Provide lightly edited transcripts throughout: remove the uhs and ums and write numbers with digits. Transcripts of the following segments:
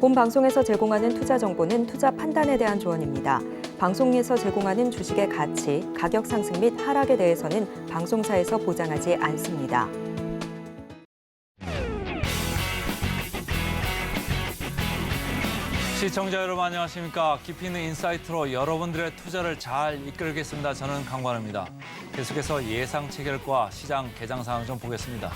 본 방송에서 제공하는 투자 정보는 투자 판단에 대한 조언입니다. 방송에서 제공하는 주식의 가치, 가격 상승 및 하락에 대해서는 방송사에서 보장하지 않습니다. 시청자 여러분 안녕하십니까. 깊이 있는 인사이트로 여러분들의 투자를 잘 이끌겠습니다. 저는 강관우입니다. 계속해서 예상 체결과 시장 개장 상황 좀 보겠습니다.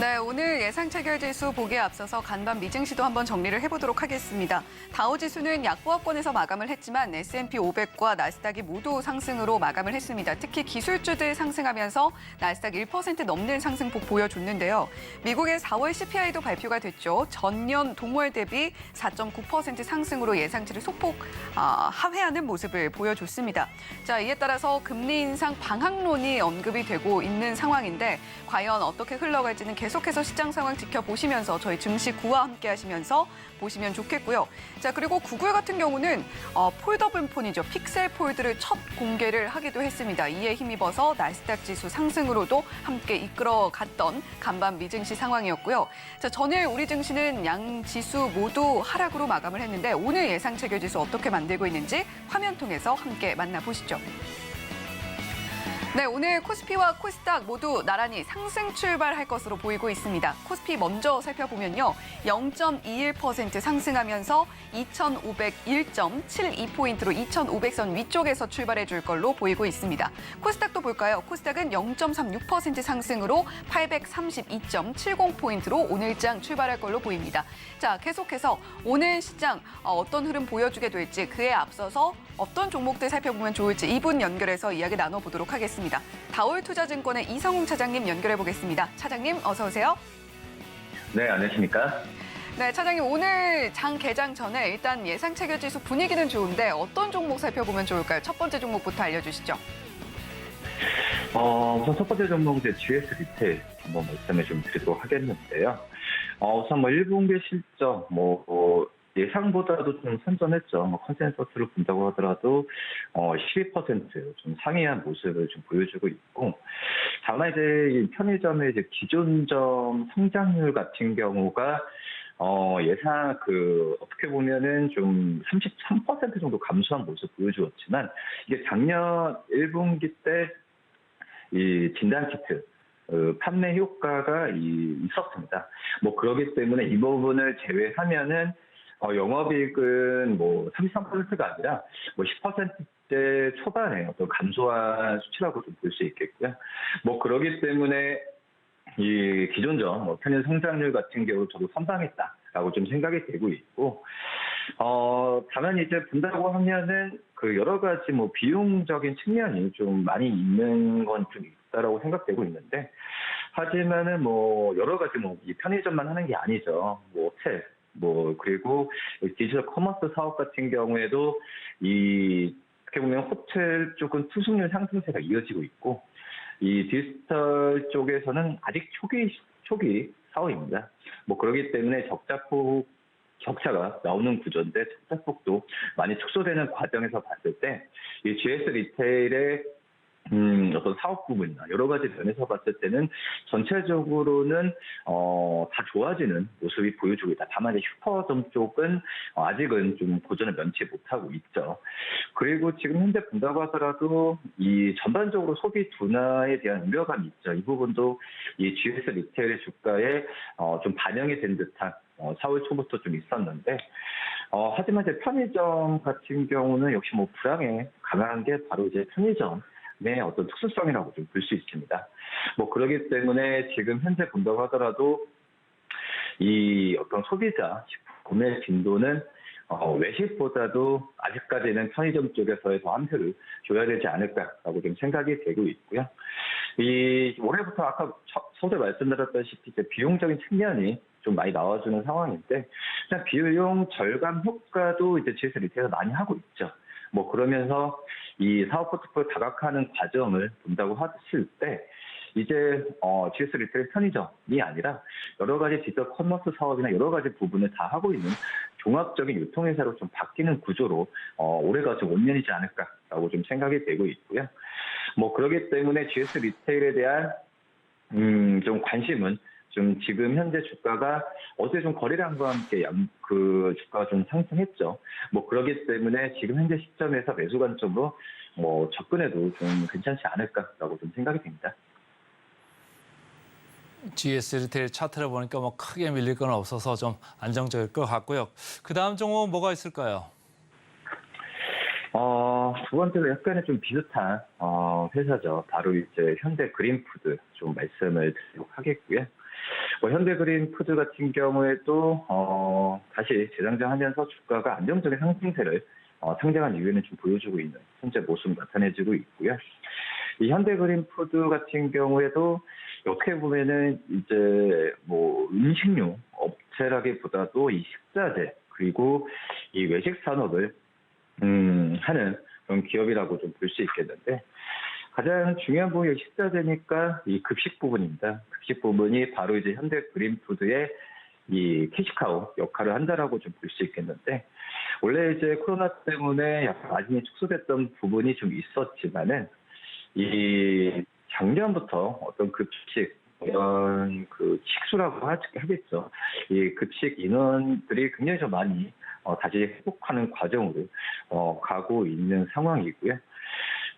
네, 오늘 예상 체결 지수 보기에 앞서서 간밤 미증시도 한번 정리를 해보도록 하겠습니다. 다우지수는 약보합권에서 마감을 했지만 S&P 500과 나스닥이 모두 상승으로 마감을 했습니다. 특히 기술주들 상승하면서 나스닥 1% 넘는 상승폭 보여줬는데요. 미국의 4월 CPI도 발표가 됐죠. 전년 동월 대비 4.9% 상승으로 예상치를 소폭 하회하는 모습을 보여줬습니다. 자, 이에 따라서 금리 인상 방향론이 언급이 되고 있는 상황인데 과연 어떻게 흘러갈지는 계속해서 시장 상황 지켜보시면서 저희 증시 구와 함께 하시면서 보시면 좋겠고요. 자, 그리고 구글 같은 경우는 폴더블 폰이죠. 픽셀 폴드를 첫 공개를 하기도 했습니다. 이에 힘입어서 나스닥 지수 상승으로도 함께 이끌어갔던 간밤 미증시 상황이었고요. 자, 전일 우리 증시는 양 지수 모두 하락으로 마감을 했는데 오늘 예상 체결 지수 어떻게 만들고 있는지 화면 통해서 함께 만나보시죠. 네, 오늘 코스피와 코스닥 모두 나란히 상승 출발할 것으로 보이고 있습니다. 코스피 먼저 살펴보면요. 0.21% 상승하면서 2,501.72포인트로 2,500선 위쪽에서 출발해 줄 걸로 보이고 있습니다. 코스닥도 볼까요? 코스닥은 0.36% 상승으로 832.70포인트로 오늘장 출발할 걸로 보입니다. 자, 계속해서 오늘 시장 어떤 흐름 보여주게 될지 그에 앞서서 어떤 종목들 살펴보면 좋을지 2분 연결해서 이야기 나눠보도록 하겠습니다. 다올투자증권의 이성웅 차장님 연결해 보겠습니다. 차장님 어서 오세요. 네, 안녕하십니까? 네, 차장님 오늘 장 개장 전에 일단 예상 체결 지수 분위기는 좋은데 어떤 종목 살펴보면 좋을까요? 첫 번째 종목부터 알려주시죠. 우선 첫 번째 종목은 이제 GS 리테일 한번 말씀을 좀 드리도록 하겠는데요. 우선 1분기 실적 예상보다도 좀 선전했죠. 컨센서스를 본다고 하더라도 12% 좀 상회한 모습을 좀 보여주고 있고, 다만 이제 편의점의 이제 기존점 성장률 같은 경우가 예상 어떻게 보면은 좀 33% 정도 감소한 모습 보여주었지만, 이게 작년 1분기 때 이 진단키트 판매 효과가 있었습니다. 그러기 때문에 이 부분을 제외하면은 영업이익은 33%가 아니라 10%대 초반에 어떤 감소한 수치라고 좀 볼 수 있겠고요. 그러기 때문에 이 기존점 편의 성장률 같은 경우 저도 선방했다라고 좀 생각이 되고 있고, 다만 이제 본다고 하면은 여러 가지 비용적인 측면이 좀 많이 있는 건 좀 있다라고 생각되고 있는데, 하지만은 여러 가지 이 편의점만 하는 게 아니죠. 호텔 그리고 디지털 커머스 사업 같은 경우에도 어떻게 보면 호텔 쪽은 수익률 상승세가 이어지고 있고, 이 디지털 쪽에서는 아직 초기 사업입니다. 그렇기 때문에 격차가 나오는 구조인데 적자폭도 많이 축소되는 과정에서 봤을 때 이 GS 리테일의 어떤 사업 부분이나 여러 가지 면에서 봤을 때는 전체적으로는 다 좋아지는 모습이 보여주고 있다. 다만 이제 슈퍼점 쪽은 아직은 좀 고전을 면치 못하고 있죠. 그리고 지금 현재 본다고 하더라도 이 전반적으로 소비 둔화에 대한 우려감이 있죠. 이 부분도 이 GS 리테일의 주가에 좀 반영이 된 듯한 4월 초부터 좀 있었는데, 하지만 이제 편의점 같은 경우는 역시 불황에 강한 게 바로 이제 편의점 어떤 특수성이라고 좀 볼 수 있습니다. 그렇기 때문에 지금 현재 본다고 하더라도 이 어떤 소비자 구매 빈도는 외식보다도 아직까지는 편의점 쪽에서의 더 한 표를 줘야 되지 않을까라고 좀 생각이 되고 있고요. 올해부터 아까 서두에 말씀드렸다시피 이제 비용적인 측면이 좀 많이 나와주는 상황인데, 그냥 비용 절감 효과도 이제 GS 리테일에서 많이 하고 있죠. 그러면서 이 사업 포트폴리오 다각화하는 과정을 본다고 하실 때, 이제 GS 리테일 편의점이 아니라 여러 가지 디지털 커머스 사업이나 여러 가지 부분을 다 하고 있는 종합적인 유통회사로 좀 바뀌는 구조로 올해가 좀 5년이지 않을까라고 좀 생각이 되고 있고요. 그렇기 때문에 GS 리테일에 대한 좀 관심은 좀 지금 현재 주가가 어제 좀 거래량과 함께 그 주가가 좀 상승했죠. 뭐 그러기 때문에 지금 현재 시점에서 매수 관점으로 뭐 접근해도 좀 괜찮지 않을까라고 좀 생각이 됩니다. GS 리테일 차트를 보니까 뭐 크게 밀릴 건 없어서 좀 안정적일 것 같고요. 그 다음 종목은 뭐가 있을까요? 두 번째로 약간은 좀 비슷한 회사죠. 바로 이제 현대 그린푸드 좀 말씀을 드리도록 하겠고요. 뭐 현대 그린푸드 같은 경우에도 다시 재상장하면서 주가가 안정적인 상승세를 상장한 이후에는 좀 보여주고 있는 현재 모습 나타내지고 있고요. 이 현대 그린푸드 같은 경우에도 어떻게 보면은 이제 뭐 음식료 업체라기보다도 이 식자재 그리고 이 외식 산업을 하는 그런 기업이라고 좀 볼 수 있겠는데 가장 중요한 부분이 식자재니까 이 급식 부분입니다. 급식 부분이 바로 이제 현대 그린푸드의 이 캐시카우 역할을 한다라고 좀 볼 수 있겠는데 원래 이제 코로나 때문에 약간 마진이 축소됐던 부분이 좀 있었지만은 이 작년부터 어떤 급식 이런 그 식수라고 하겠죠. 이 급식 인원들이 굉장히 좀 많이 다시 회복하는 과정으로 가고 있는 상황이고요.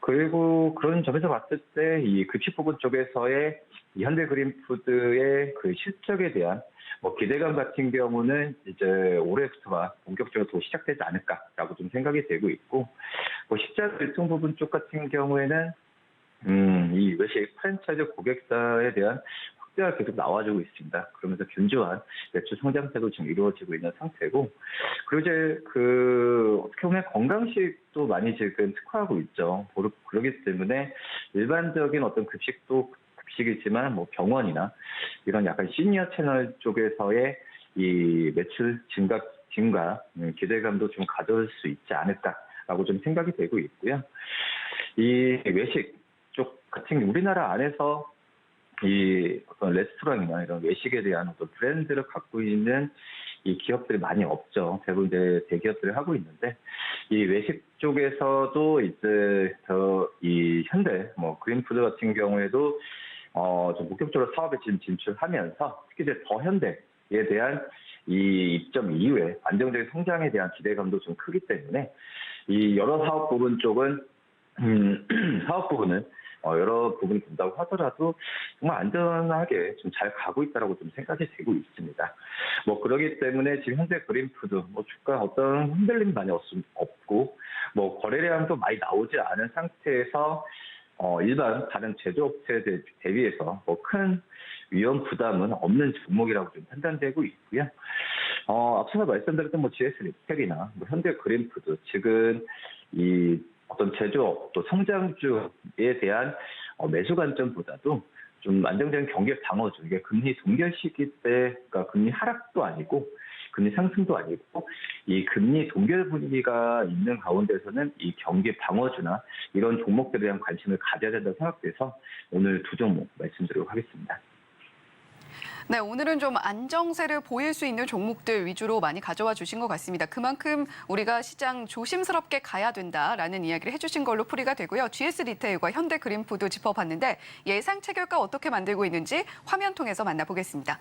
그리고 그런 점에서 봤을 때 이 급식 부분 쪽에서의 이 현대 그린푸드의 그 실적에 대한 뭐 기대감 같은 경우는 이제 올해부터가 본격적으로 또 시작되지 않을까라고 좀 생각이 되고 있고, 뭐 식자재 유통 부분 쪽 같은 경우에는 이 외식 프랜차이즈 고객사에 대한 확대가 계속 나와주고 있습니다. 그러면서 균주한 매출 성장세도 지금 이루어지고 있는 상태고, 그리고 이제 그 어떻게 보면 건강식도 많이 지금 특화하고 있죠. 그렇기 때문에 일반적인 어떤 급식도 급식이지만 뭐 병원이나 이런 약간 시니어 채널 쪽에서의 이 매출 증가 기대감도 좀 가져올 수 있지 않을까라고 좀 생각이 되고 있고요. 이 외식 쪽 같은 우리나라 안에서 이 어떤 레스토랑이나 이런 외식에 대한 어떤 브랜드를 갖고 있는 이 기업들이 많이 없죠. 대부분 이제 대기업들이 하고 있는데 이 외식 쪽에서도 이제 이 현대 뭐 그린푸드 같은 경우에도 좀 본격적으로 사업에 진출하면서 특히 이제 더 현대에 대한 이 입점 이후에 안정적인 성장에 대한 기대감도 좀 크기 때문에 이 여러 사업 부분 쪽은 사업 부분은 여러 부분이 된다고 하더라도 정말 안전하게 좀 잘 가고 있다라고 좀 생각이 되고 있습니다. 뭐 그러기 때문에 지금 현재 그린푸드 뭐 주가 어떤 흔들림이 많이 없고 뭐 거래량도 많이 나오지 않은 상태에서 일반 다른 제조업체에 대비해서 뭐 큰 위험 부담은 없는 종목이라고 좀 판단되고 있고요. 앞서서 말씀드렸던 뭐 GS 리텍이나 뭐 현대 그린푸드 지금 이 어떤 제조업 또 성장주에 대한 매수 관점보다도 좀 안정적인 경기 방어주, 이게 금리 동결 시기 때, 그러니까 금리 하락도 아니고 금리 상승도 아니고 이 금리 동결 분위기가 있는 가운데서는 이 경기 방어주나 이런 종목들에 대한 관심을 가져야 된다고 생각돼서 오늘 두 종목 말씀드리도록 하겠습니다. 네, 오늘은 좀 안정세를 보일 수 있는 종목들 위주로 많이 가져와 주신 것 같습니다. 그만큼 우리가 시장 조심스럽게 가야 된다라는 이야기를 해주신 걸로 풀이가 되고요. GS 리테일과 현대 그린푸드 짚어봤는데 예상 체결가 어떻게 만들고 있는지 화면 통해서 만나보겠습니다.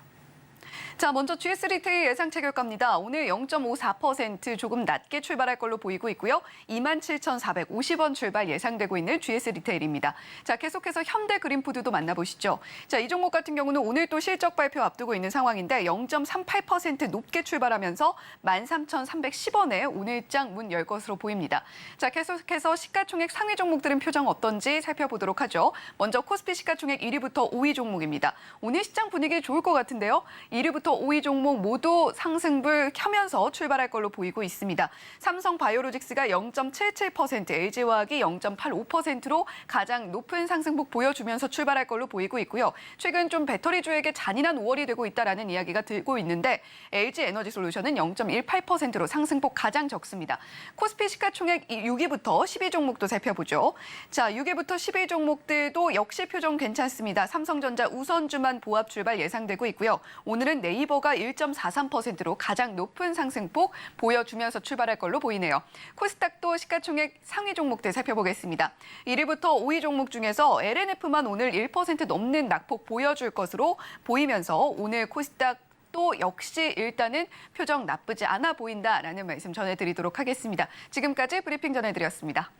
자, 먼저 GS 리테일 예상 체결가입니다. 오늘 0.54% 조금 낮게 출발할 걸로 보이고 있고요. 27,450원 출발 예상되고 있는 GS 리테일입니다. 자, 계속해서 현대 그린푸드도 만나보시죠. 자, 이 종목 같은 경우는 오늘 또 실적 발표 앞두고 있는 상황인데 0.38% 높게 출발하면서 13,310원에 오늘장 문 열 것으로 보입니다. 자, 계속해서 시가총액 상위 종목들은 표정 어떤지 살펴보도록 하죠. 먼저 코스피 시가총액 1위부터 5위 종목입니다. 오늘 시장 분위기 좋을 것 같은데요. 1위부터 5위 종목 모두 상승불 켜면서 출발할 걸로 보이고 있습니다. 삼성바이오로직스가 0.77%, LG화학이 0.85%로 가장 높은 상승폭 보여주면서 출발할 걸로 보이고 있고요. 최근 좀 배터리주에게 잔인한 5월이 되고 있다라는 이야기가 들고 있는데 LG에너지솔루션은 0.18%로 상승폭 가장 적습니다. 코스피 시가총액 6위부터 10위 종목도 살펴보죠. 자, 6위부터 10위 종목들도 역시 표정 괜찮습니다. 삼성전자 우선주만 보합 출발 예상되고 있고요. 오늘은 상승폭은 네이버가 1.43%로 가장 높은 상승폭 보여주면서 출발할 걸로 보이네요. 코스닥도 시가총액 상위 종목들 살펴보겠습니다. 1위부터 5위 종목 중에서 LNF만 오늘 1% 넘는 낙폭 보여줄 것으로 보이면서 오늘 코스닥 또 역시 일단은 표정 나쁘지 않아 보인다라는 말씀 전해드리도록 하겠습니다. 지금까지 브리핑 전해드렸습니다.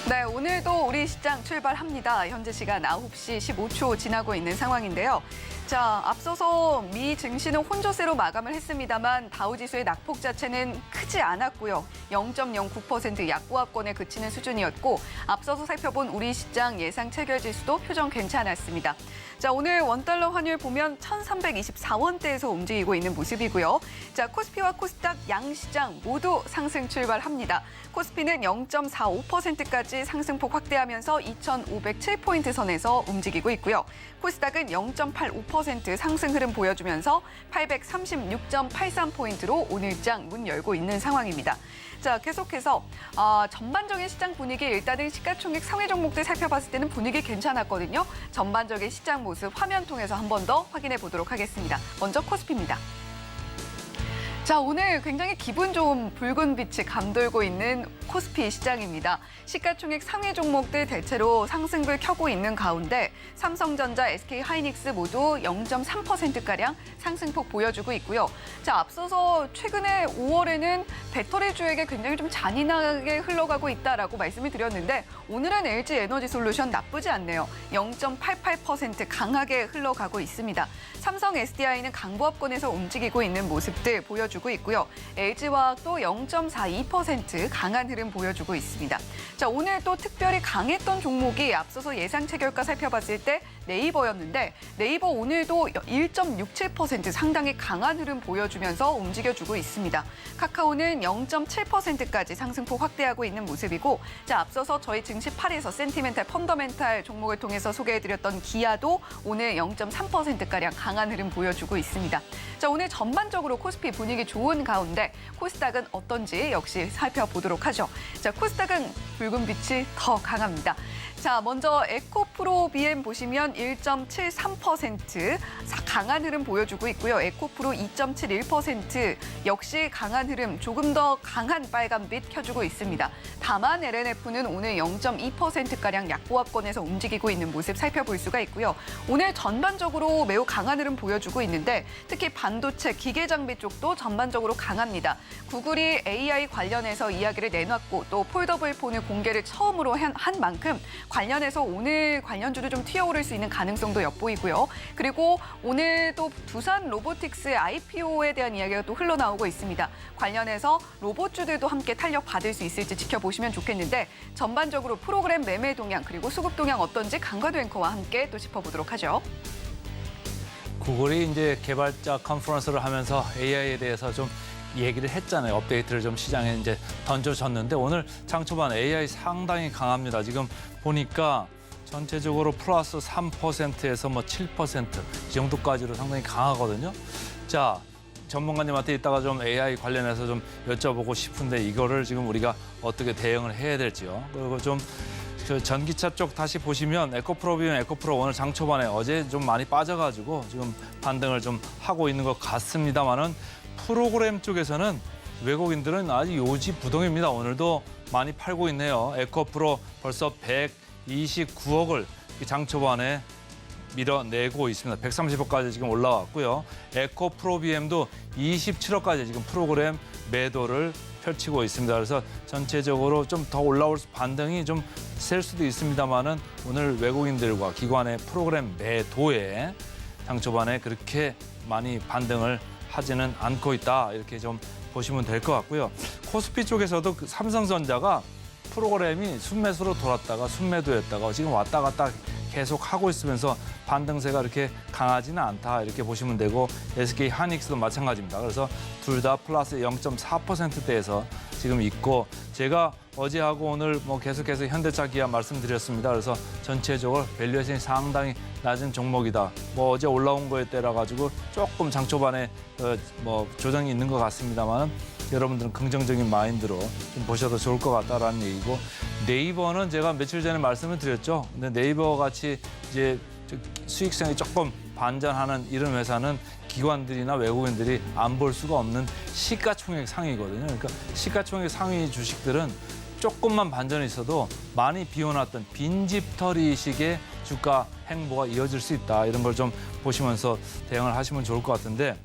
네, 오늘도 우리 시장 출발합니다. 현재 시간 9시 15초 지나고 있는 상황인데요. 자, 앞서서 미 증시는 혼조세로 마감을 했습니다만 다우지수의 낙폭 자체는 크지 않았고요. 0.09% 약보합권에 그치는 수준이었고 앞서서 살펴본 우리 시장 예상 체결지수도 표정 괜찮았습니다. 자, 오늘 원달러 환율 보면 1,324원대에서 움직이고 있는 모습이고요. 자, 코스피와 코스닥 양시장 모두 상승 출발합니다. 코스피는 0.45%까지 상승폭 확대하면서 2,507포인트 선에서 움직이고 있고요. 코스닥은 0.85% 상승 흐름 보여주면서 836.83포인트로 오늘장 문 열고 있는 상황입니다. 자, 계속해서 전반적인 시장 분위기 일단은 시가총액 상위 종목들 살펴봤을 때는 분위기 괜찮았거든요. 전반적인 시장 모습 화면 통해서 한 번 더 확인해 보도록 하겠습니다. 먼저 코스피입니다. 자, 오늘 굉장히 기분 좋은 붉은 빛이 감돌고 있는 코스피 시장입니다. 시가총액 상위 종목들 대체로 상승을 켜고 있는 가운데 삼성전자, SK하이닉스 모두 0.3%가량 상승폭 보여주고 있고요. 자, 앞서서 최근에 5월에는 배터리주에게 굉장히 좀 잔인하게 흘러가고 있다라고 말씀을 드렸는데 오늘은 LG에너지솔루션 나쁘지 않네요. 0.88% 강하게 흘러가고 있습니다. 삼성 SDI는 강보합권에서 움직이고 있는 모습들 보여주고 있고요. LG화학도 0.42% 강한 흐름 보여주고 있습니다. 자, 오늘 또 특별히 강했던 종목이 앞서서 예상 체결가 살펴봤을 때 네이버였는데 네이버 오늘도 1.67% 상당히 강한 흐름 보여주면서 움직여주고 있습니다. 카카오는 0.7%까지 상승폭 확대하고 있는 모습이고 자, 앞서서 저희 증시 8에서 센티멘탈, 펀더멘탈 종목을 통해서 소개해드렸던 기아도 오늘 0.3%가량 강한 흐름 보여주고 있습니다. 자, 오늘 전반적으로 코스피 분위기 좋은 가운데 코스닥은 어떤지 역시 살펴보도록 하죠. 자, 코스닥은 붉은 빛이 더 강합니다. 자, 먼저 에코프로 BM 보시면 1.73% 강한 흐름 보여주고 있고요. 에코프로 2.71% 역시 강한 흐름, 조금 더 강한 빨간빛 켜주고 있습니다. 다만 LNF는 오늘 0.2%가량 약보합권에서 움직이고 있는 모습 살펴볼 수가 있고요. 오늘 전반적으로 매우 강한 흐름 보여주고 있는데 특히 반도체, 기계장비 쪽도 전반적으로 강합니다. 구글이 AI 관련해서 이야기를 내놨고 또 폴더블 폰을 공개를 처음으로 한 만큼 관련해서 오늘 관련주도 좀 튀어오를 수 있는 가능성도 엿보이고요. 그리고 오늘 또 두산 로보틱스의 IPO에 대한 이야기가 또 흘러나오고 있습니다. 관련해서 로봇주들도 함께 탄력 받을 수 있을지 지켜보시면 좋겠는데 전반적으로 프로그램 매매 동향 그리고 수급 동향 어떤지 강과도 앵커와 함께 또 짚어보도록 하죠. 구글이 이제 개발자 컨퍼런스를 하면서 AI에 대해서 좀 얘기를 했잖아요. 업데이트를 좀 시장에 이제 던져줬는데 오늘 장 초반 AI 상당히 강합니다. 지금 보니까 전체적으로 플러스 3%에서 뭐 7% 이 정도까지로 상당히 강하거든요. 자, 전문가님한테 이따가 좀 AI 관련해서 좀 여쭤보고 싶은데 이거를 지금 우리가 어떻게 대응을 해야 될지요. 그리고 좀 그 전기차 쪽 다시 보시면 에코프로 비면 에코프로 오늘 장 초반에 어제 좀 많이 빠져가지고 지금 반등을 좀 하고 있는 것 같습니다만은 프로그램 쪽에서는 외국인들은 아주 요지부동입니다. 오늘도 많이 팔고 있네요. 에코프로 벌써 129억을 장 초반에 밀어내고 있습니다. 130억까지 지금 올라왔고요. 에코프로비엠도 27억까지 지금 프로그램 매도를 펼치고 있습니다. 그래서 전체적으로 좀 더 올라올 반등이 좀 셀 수도 있습니다만은 오늘 외국인들과 기관의 프로그램 매도에 장 초반에 그렇게 많이 반등을 하지는 않고 있다. 이렇게 좀 보시면 될 것 같고요. 코스피 쪽에서도 그 삼성전자가 프로그램이 순매수로 돌았다가 순매도였다가 지금 왔다 갔다 계속 하고 있으면서 반등세가 이렇게 강하지는 않다 이렇게 보시면 되고 SK 하이닉스도 마찬가지입니다. 그래서 둘 다 플러스 0.4%대에서 지금 있고 제가 어제하고 오늘 뭐 계속해서 현대차 기아 말씀드렸습니다. 그래서 전체적으로 밸류에이션이 상당히 낮은 종목이다. 뭐 어제 올라온 거에 따라 가지고 조금 장 초반에 뭐 조정이 있는 것 같습니다만 여러분들은 긍정적인 마인드로 좀 보셔도 좋을 것 같다라는 얘기고 네이버는 제가 며칠 전에 말씀을 드렸죠. 근데 네이버 같이 이제 수익성이 조금 반전하는 이런 회사는 기관들이나 외국인들이 안 볼 수가 없는 시가총액 상위거든요. 그러니까 시가총액 상위 주식들은 조금만 반전이 있어도 많이 비워놨던 빈집털이식의 주가 행보가 이어질 수 있다. 이런 걸 좀 보시면서 대응을 하시면 좋을 것 같은데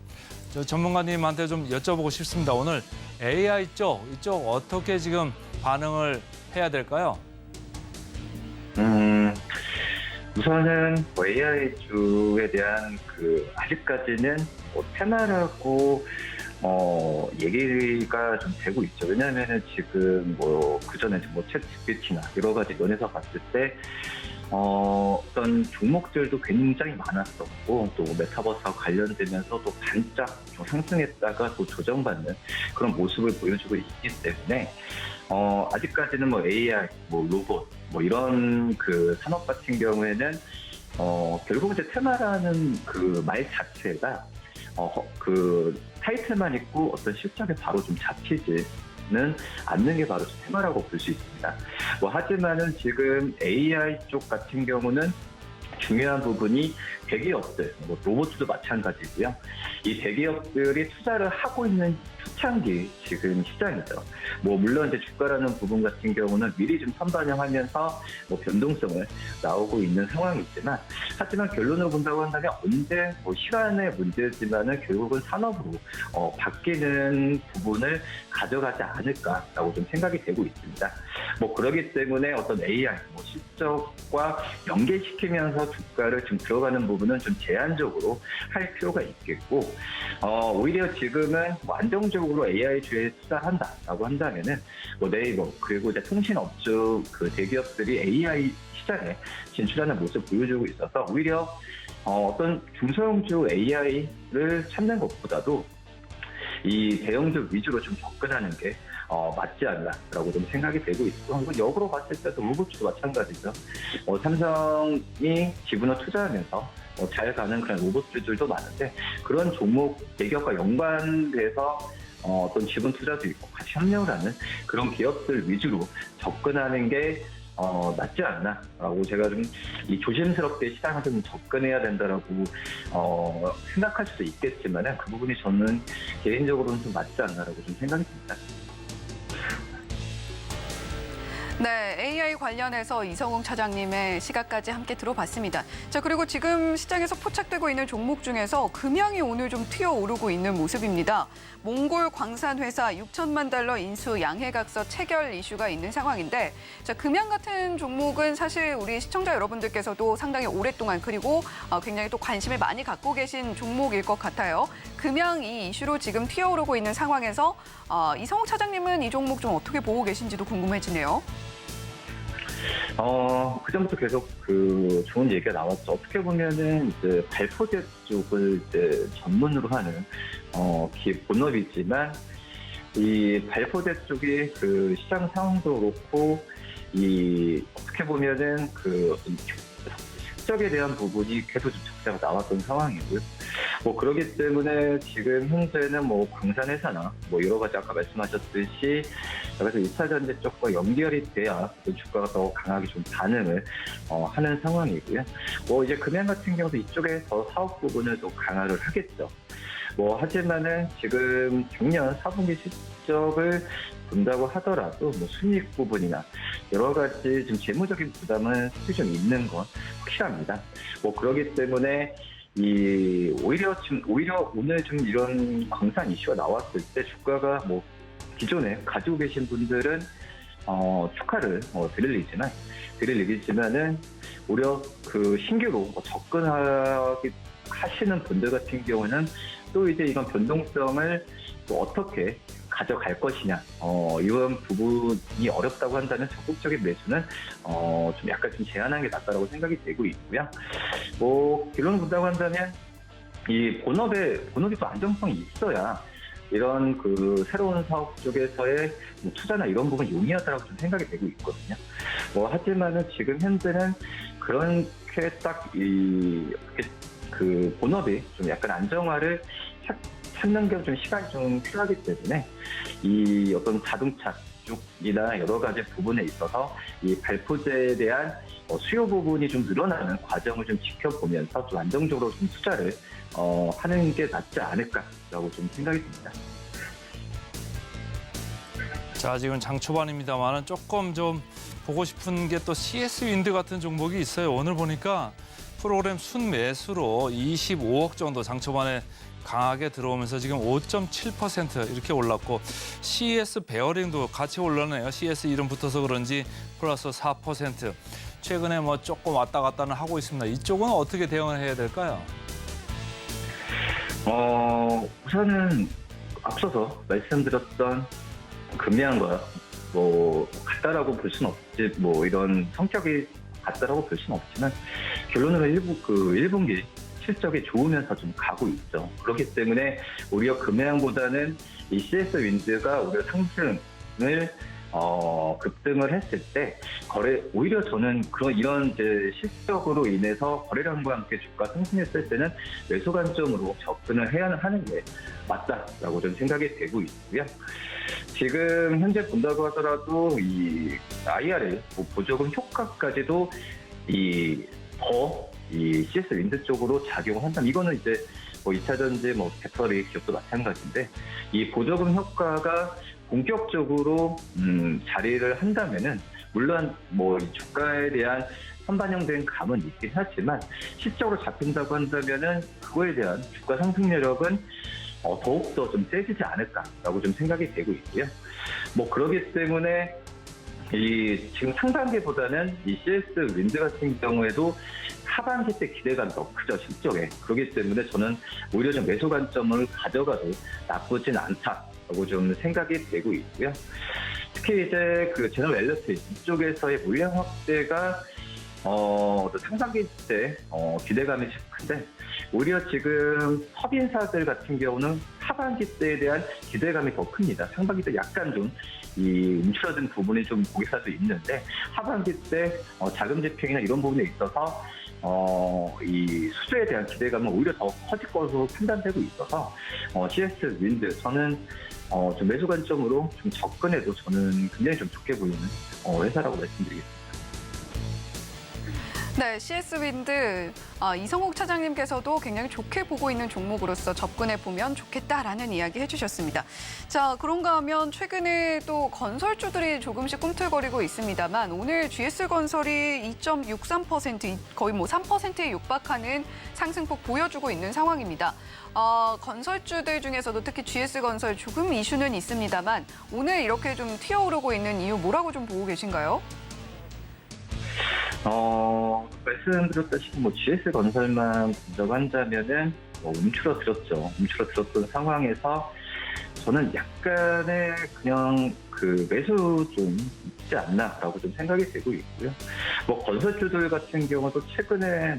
저 전문가님한테 좀 여쭤보고 싶습니다. 오늘 AI 이쪽 어떻게 지금 반응을 해야 될까요? 우선은 AI 주에 대한 아직까지는 테마라고 얘기가 좀 되고 있죠. 왜냐하면은 지금 그전에 챗 GPT나 여러 가지 면에서 봤을 때 어떤 종목들도 굉장히 많았었고 또 메타버스와 관련되면서 또 반짝 좀 상승했다가 또 조정받는 그런 모습을 보여주고 있기 때문에 아직까지는 AI, 로봇 이런 산업 같은 경우에는 결국 이제 테마라는 말 자체가 타이틀만 있고 어떤 실적에 바로 좀 잡히지는 않는 게 바로 테마라고 볼 수 있습니다. 하지만은 지금 AI 쪽 같은 경우는 중요한 부분이 대기업들, 로봇도 마찬가지고요. 이 대기업들이 투자를 하고 있는 초창기 지금 시장이죠. 물론 이제 주가라는 부분 같은 경우는 미리 좀 선반영하면서 변동성을 나오고 있는 상황이지만, 하지만 결론을 본다고 한다면 언제 시간의 문제지만은 결국은 산업으로 바뀌는 부분을 가져가지 않을까라고 좀 생각이 되고 있습니다. 그러기 때문에 어떤 AI, 실적과 연계시키면서 주가를 지금 들어가는 부분은 좀 제한적으로 할 필요가 있겠고, 오히려 지금은 안정적으로 AI 주에 투자한다라고 한다면은 네이버 그리고 이제 통신업주 대기업들이 AI 시장에 진출하는 모습을 보여주고 있어서 오히려 어떤 중소형주 AI를 찾는 것보다도 이 대형주 위주로 좀 접근하는 게 맞지 않나라고 좀 생각이 되고 있고, 역으로 봤을 때도 로봇주도 마찬가지죠. 삼성이 지분을 투자하면서 잘 가는 그런 로봇주들도 많은데, 그런 종목 대기업과 연관돼서 어떤 지분 투자도 있고 같이 협력을 하는 그런 기업들 위주로 접근하는 게 맞지 않나라고 제가 좀 조심스럽게 시장을 좀 접근해야 된다라고 생각할 수도 있겠지만은, 그 부분이 저는 개인적으로는 좀 맞지 않나라고 좀 생각이 듭니다. 네, AI 관련해서 이성웅 차장님의 시각까지 함께 들어봤습니다. 자, 그리고 지금 시장에서 포착되고 있는 종목 중에서 금양이 오늘 좀 튀어오르고 있는 모습입니다. 몽골 광산회사 6천만 달러 인수 양해각서 체결 이슈가 있는 상황인데, 자, 금양 같은 종목은 사실 우리 시청자 여러분들께서도 상당히 오랫동안 그리고 굉장히 또 관심을 많이 갖고 계신 종목일 것 같아요. 금양 이 이슈로 지금 튀어오르고 있는 상황에서 이성웅 차장님은 이 종목 좀 어떻게 보고 계신지도 궁금해지네요. 그전부터 계속 좋은 얘기가 나왔죠. 어떻게 보면은 이제 발포제 쪽을 이제 전문으로 하는 기업 본업이지만, 이 발포제 쪽이 시장 상황도 그렇고 어떻게 보면은 실적에 대한 부분이 계속 좀 적자가 나왔던 상황이고요. 그러기 때문에 지금 현재는 광산회사나 여러 가지 아까 말씀하셨듯이 그래서 2차 전지 쪽과 연결이 돼야 주가가 더 강하게 좀 반응을 하는 상황이고요. 이제 금양 같은 경우도 이쪽에 더 사업 부분을 또 강화를 하겠죠. 하지만은 지금 작년 4분기 실적을 본다고 하더라도 순이익 부분이나 여러 가지 좀 재무적인 부담은 좀 있는 건 확실합니다. 그러기 때문에 오히려 오늘 좀 이런 광산 이슈가 나왔을 때 주가가 기존에 가지고 계신 분들은 축하를 드릴 얘기지만은 오히려 신규로 하시는 분들 같은 경우는 또 이제 이런 변동성을 또 어떻게 가져갈 것이냐. 이런 부분이 어렵다고 한다면 적극적인 매수는 좀 약간 좀 제한하는 게 낫다라고 생각이 되고 있고요. 결론을 본다고 한다면 이 본업이 또 안정성이 있어야 이런 그 새로운 사업 쪽에서의 투자나 이런 부분 용이하다라고 좀 생각이 되고 있거든요. 하지만은 지금 현재는 그렇게 딱 그 본업이 좀 약간 안정화를 찾는 게 좀 시간이 좀 필요하기 때문에 이 어떤 자동차 쪽이나 여러 가지 부분에 있어서 이 발포제에 대한 수요 부분이 좀 늘어나는 과정을 좀 지켜보면서 좀 안정적으로 좀 투자를 하는 게 낫지 않을까라고 좀 생각이 듭니다. 자, 지금 장 초반입니다만은 조금 좀 보고 싶은 게 또 CS 윈드 같은 종목이 있어요. 오늘 보니까 프로그램 순매수로 25억 정도 장 초반에 강하게 들어오면서 지금 5.7% 이렇게 올랐고 CS 베어링도 같이 올랐네요. CS 이름 붙어서 그런지 플러스 4%. 최근에 뭐 조금 왔다 갔다는 하고 있습니다. 이쪽은 어떻게 대응을 해야 될까요? 우선은 앞서서 말씀드렸던 금리안과 같다라고 볼 수는 없지, 이런 성격이 같다라고 볼 수는 없지만 결론으로 1분기 실적이 좋으면서 좀 가고 있죠. 그렇기 때문에 오히려 금양보다는 이 CS 윈드가 오히려 상승을 급등을 했을 때 오히려 저는 이런 이제 실적으로 인해서 거래량과 함께 주가 상승했을 때는 매수 관점으로 접근을 해야 하는 게 맞다라고 좀 생각이 되고 있고요. 지금 현재 본다고 하더라도 이 IRA 보조금 효과까지도 이 CS 윈드 쪽으로 작용을 한다면 이거는 이제 2차전지 배터리 기업도 마찬가지인데 이 보조금 효과가 본격적으로 자리를 한다면은 물론 이 주가에 대한 선반영된 감은 있긴 하지만 실적으로 잡힌다고 한다면은 그거에 대한 주가 상승 여력은 더욱더 좀 세지지 않을까라고 좀 생각이 되고 있고요. 그러기 때문에 지금 상반기보다는 이 CS 윈드 같은 경우에도 하반기 때 기대감이 더 크죠, 실적에. 그렇기 때문에 저는 오히려 좀 매수 관점을 가져가도 나쁘진 않다라고 좀 생각이 되고 있고요. 특히 이제 그 제너럴 엘러스틱 이쪽에서의 물량 확대가 상반기 때 기대감이 큰데 오히려 지금 법인사들 같은 경우는 하반기 때에 대한 기대감이 더 큽니다. 상반기 때 약간 좀 움츠러든 부분이 좀 보기사도 있는데 하반기 때 자금 집행이나 이런 부분에 있어서 이 수주에 대한 기대감은 오히려 더 커질 것으로 판단되고 있어서 CS 윈드 저는 좀 매수 관점으로 좀 접근해도 저는 굉장히 좀 좋게 보이는 회사라고 말씀드리겠습니다. 네, CS 윈드 이성욱 차장님께서도 굉장히 좋게 보고 있는 종목으로서 접근해 보면 좋겠다라는 이야기 해주셨습니다. 자, 그런가 하면 최근에 또 건설주들이 조금씩 꿈틀거리고 있습니다만 오늘 GS건설이 2.63% 거의 3%에 육박하는 상승폭 보여주고 있는 상황입니다. 건설주들 중에서도 특히 GS건설 조금 이슈는 있습니다만 오늘 이렇게 좀 튀어오르고 있는 이유 뭐라고 좀 보고 계신가요? 말씀드렸다시피 GS건설만 본다고 한다면은 움츠러들었던 상황에서 저는 약간의 그냥 매수 좀 있지 않나라고 좀 생각이 되고 있고요. 건설주들 같은 경우도 최근에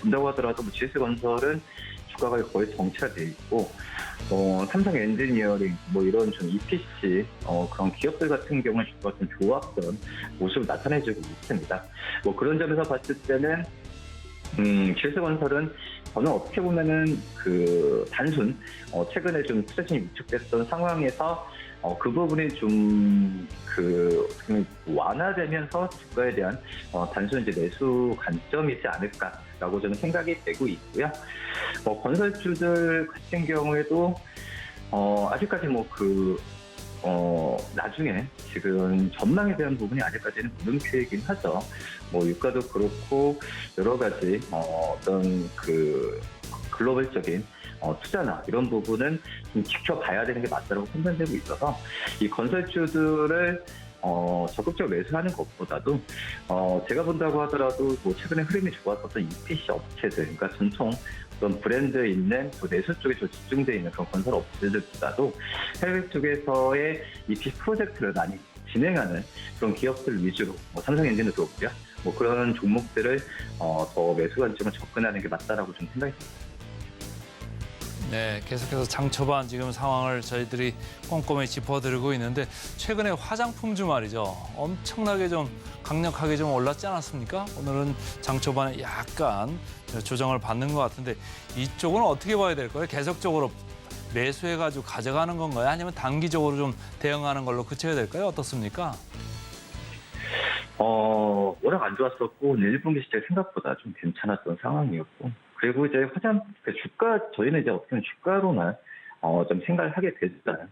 본다고 하더라도 GS건설은 주가가 거의 정체돼 있고 삼성 엔지니어링 이런 좀 EPC 그런 기업들 같은 경우는 주가가 좀 좋았던 모습을 나타내주고 있습니다. 그런 점에서 봤을 때는 GS건설은 저는 어떻게 보면은 단순 최근에 좀 투자진이 위축됐던 상황에서 그 부분이 좀 완화되면서 주가에 대한 단순 이제 매수 관점이지 않을까라고 저는 생각이 되고 있고요. 건설주들 같은 경우에도 아직까지 나중에 지금 전망에 대한 부분이 아직까지는 물음표이긴 하죠. 유가도 그렇고 여러 가지 어떤 글로벌적인 투자나 이런 부분은 좀 지켜봐야 되는 게 맞다고 판단되고 있어서 이 건설주들을 적극적으로 매수하는 것보다도 제가 본다고 하더라도 최근에 흐름이 좋았었던 EPC 업체들, 그러니까 전통 어떤 브랜드 있는 또 내수 쪽에 좀 집중되어 있는 그런 건설 업체들보다도 해외 쪽에서의 EPC 프로젝트를 많이 진행하는 그런 기업들 위주로 삼성엔진도 그렇고요. 그런 종목들을 더 매수 관점을 접근하는 게 맞다라고 좀 생각이 듭니다. 네, 계속해서 장 초반 지금 상황을 저희들이 꼼꼼히 짚어드리고 있는데 최근에 화장품주 말이죠. 엄청나게 좀 강력하게 좀 올랐지 않았습니까? 오늘은 장 초반에 약간 조정을 받는 것 같은데 이쪽은 어떻게 봐야 될까요? 계속적으로 매수해가지고 가져가는 건가요? 아니면 단기적으로 좀 대응하는 걸로 그쳐야 될까요? 어떻습니까? 워낙 안 좋았었고 오늘 1분기 시작 생각보다 좀 괜찮았던 상황이었고 그리고 이제 주가 저희는 이제 어떻게 보면 주가로만 좀 생각을 하게 되잖아요.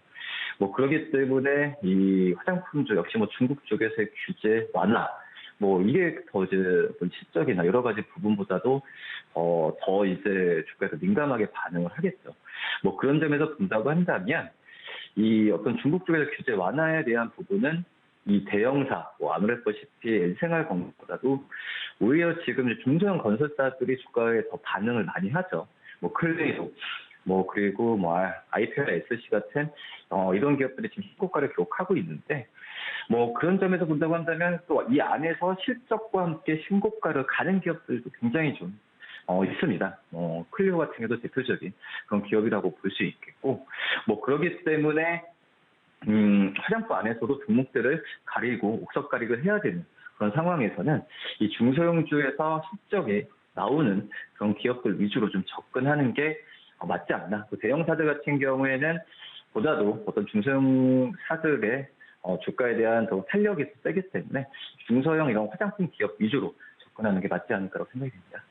그러기 때문에 이 화장품주 역시 중국 쪽에서의 규제 완화 이게 더 이제 어떤 시적이나 여러 가지 부분보다도 더 이제 주가에서 민감하게 반응을 하겠죠. 그런 점에서 본다고 한다면 이 어떤 중국 쪽에서 규제 완화에 대한 부분은 이 대형사, 아무래도시피 LG생활건설보다도 오히려 지금 중소형 건설사들이 주가에 더 반응을 많이 하죠. 클레이도, 그리고 IPL, SC 같은 이런 기업들이 지금 신고가를 기록하고 있는데, 그런 점에서 본다고 한다면 또 이 안에서 실적과 함께 신고가를 가는 기업들도 굉장히 좀 있습니다. 클리오 같은 경우도 대표적인 그런 기업이라고 볼 수 있겠고, 그러기 때문에 화장품 안에서도 종목들을 가리고 옥석 가리고 해야 되는 그런 상황에서는 이 중소형주에서 실적에 나오는 그런 기업들 위주로 좀 접근하는 게 맞지 않나. 대형사들 같은 경우에는 보다도 어떤 중소형사들의 주가에 대한 더 탄력이 세기 때문에 중소형 이런 화장품 기업 위주로 접근하는 게 맞지 않을까라고 생각이 듭니다.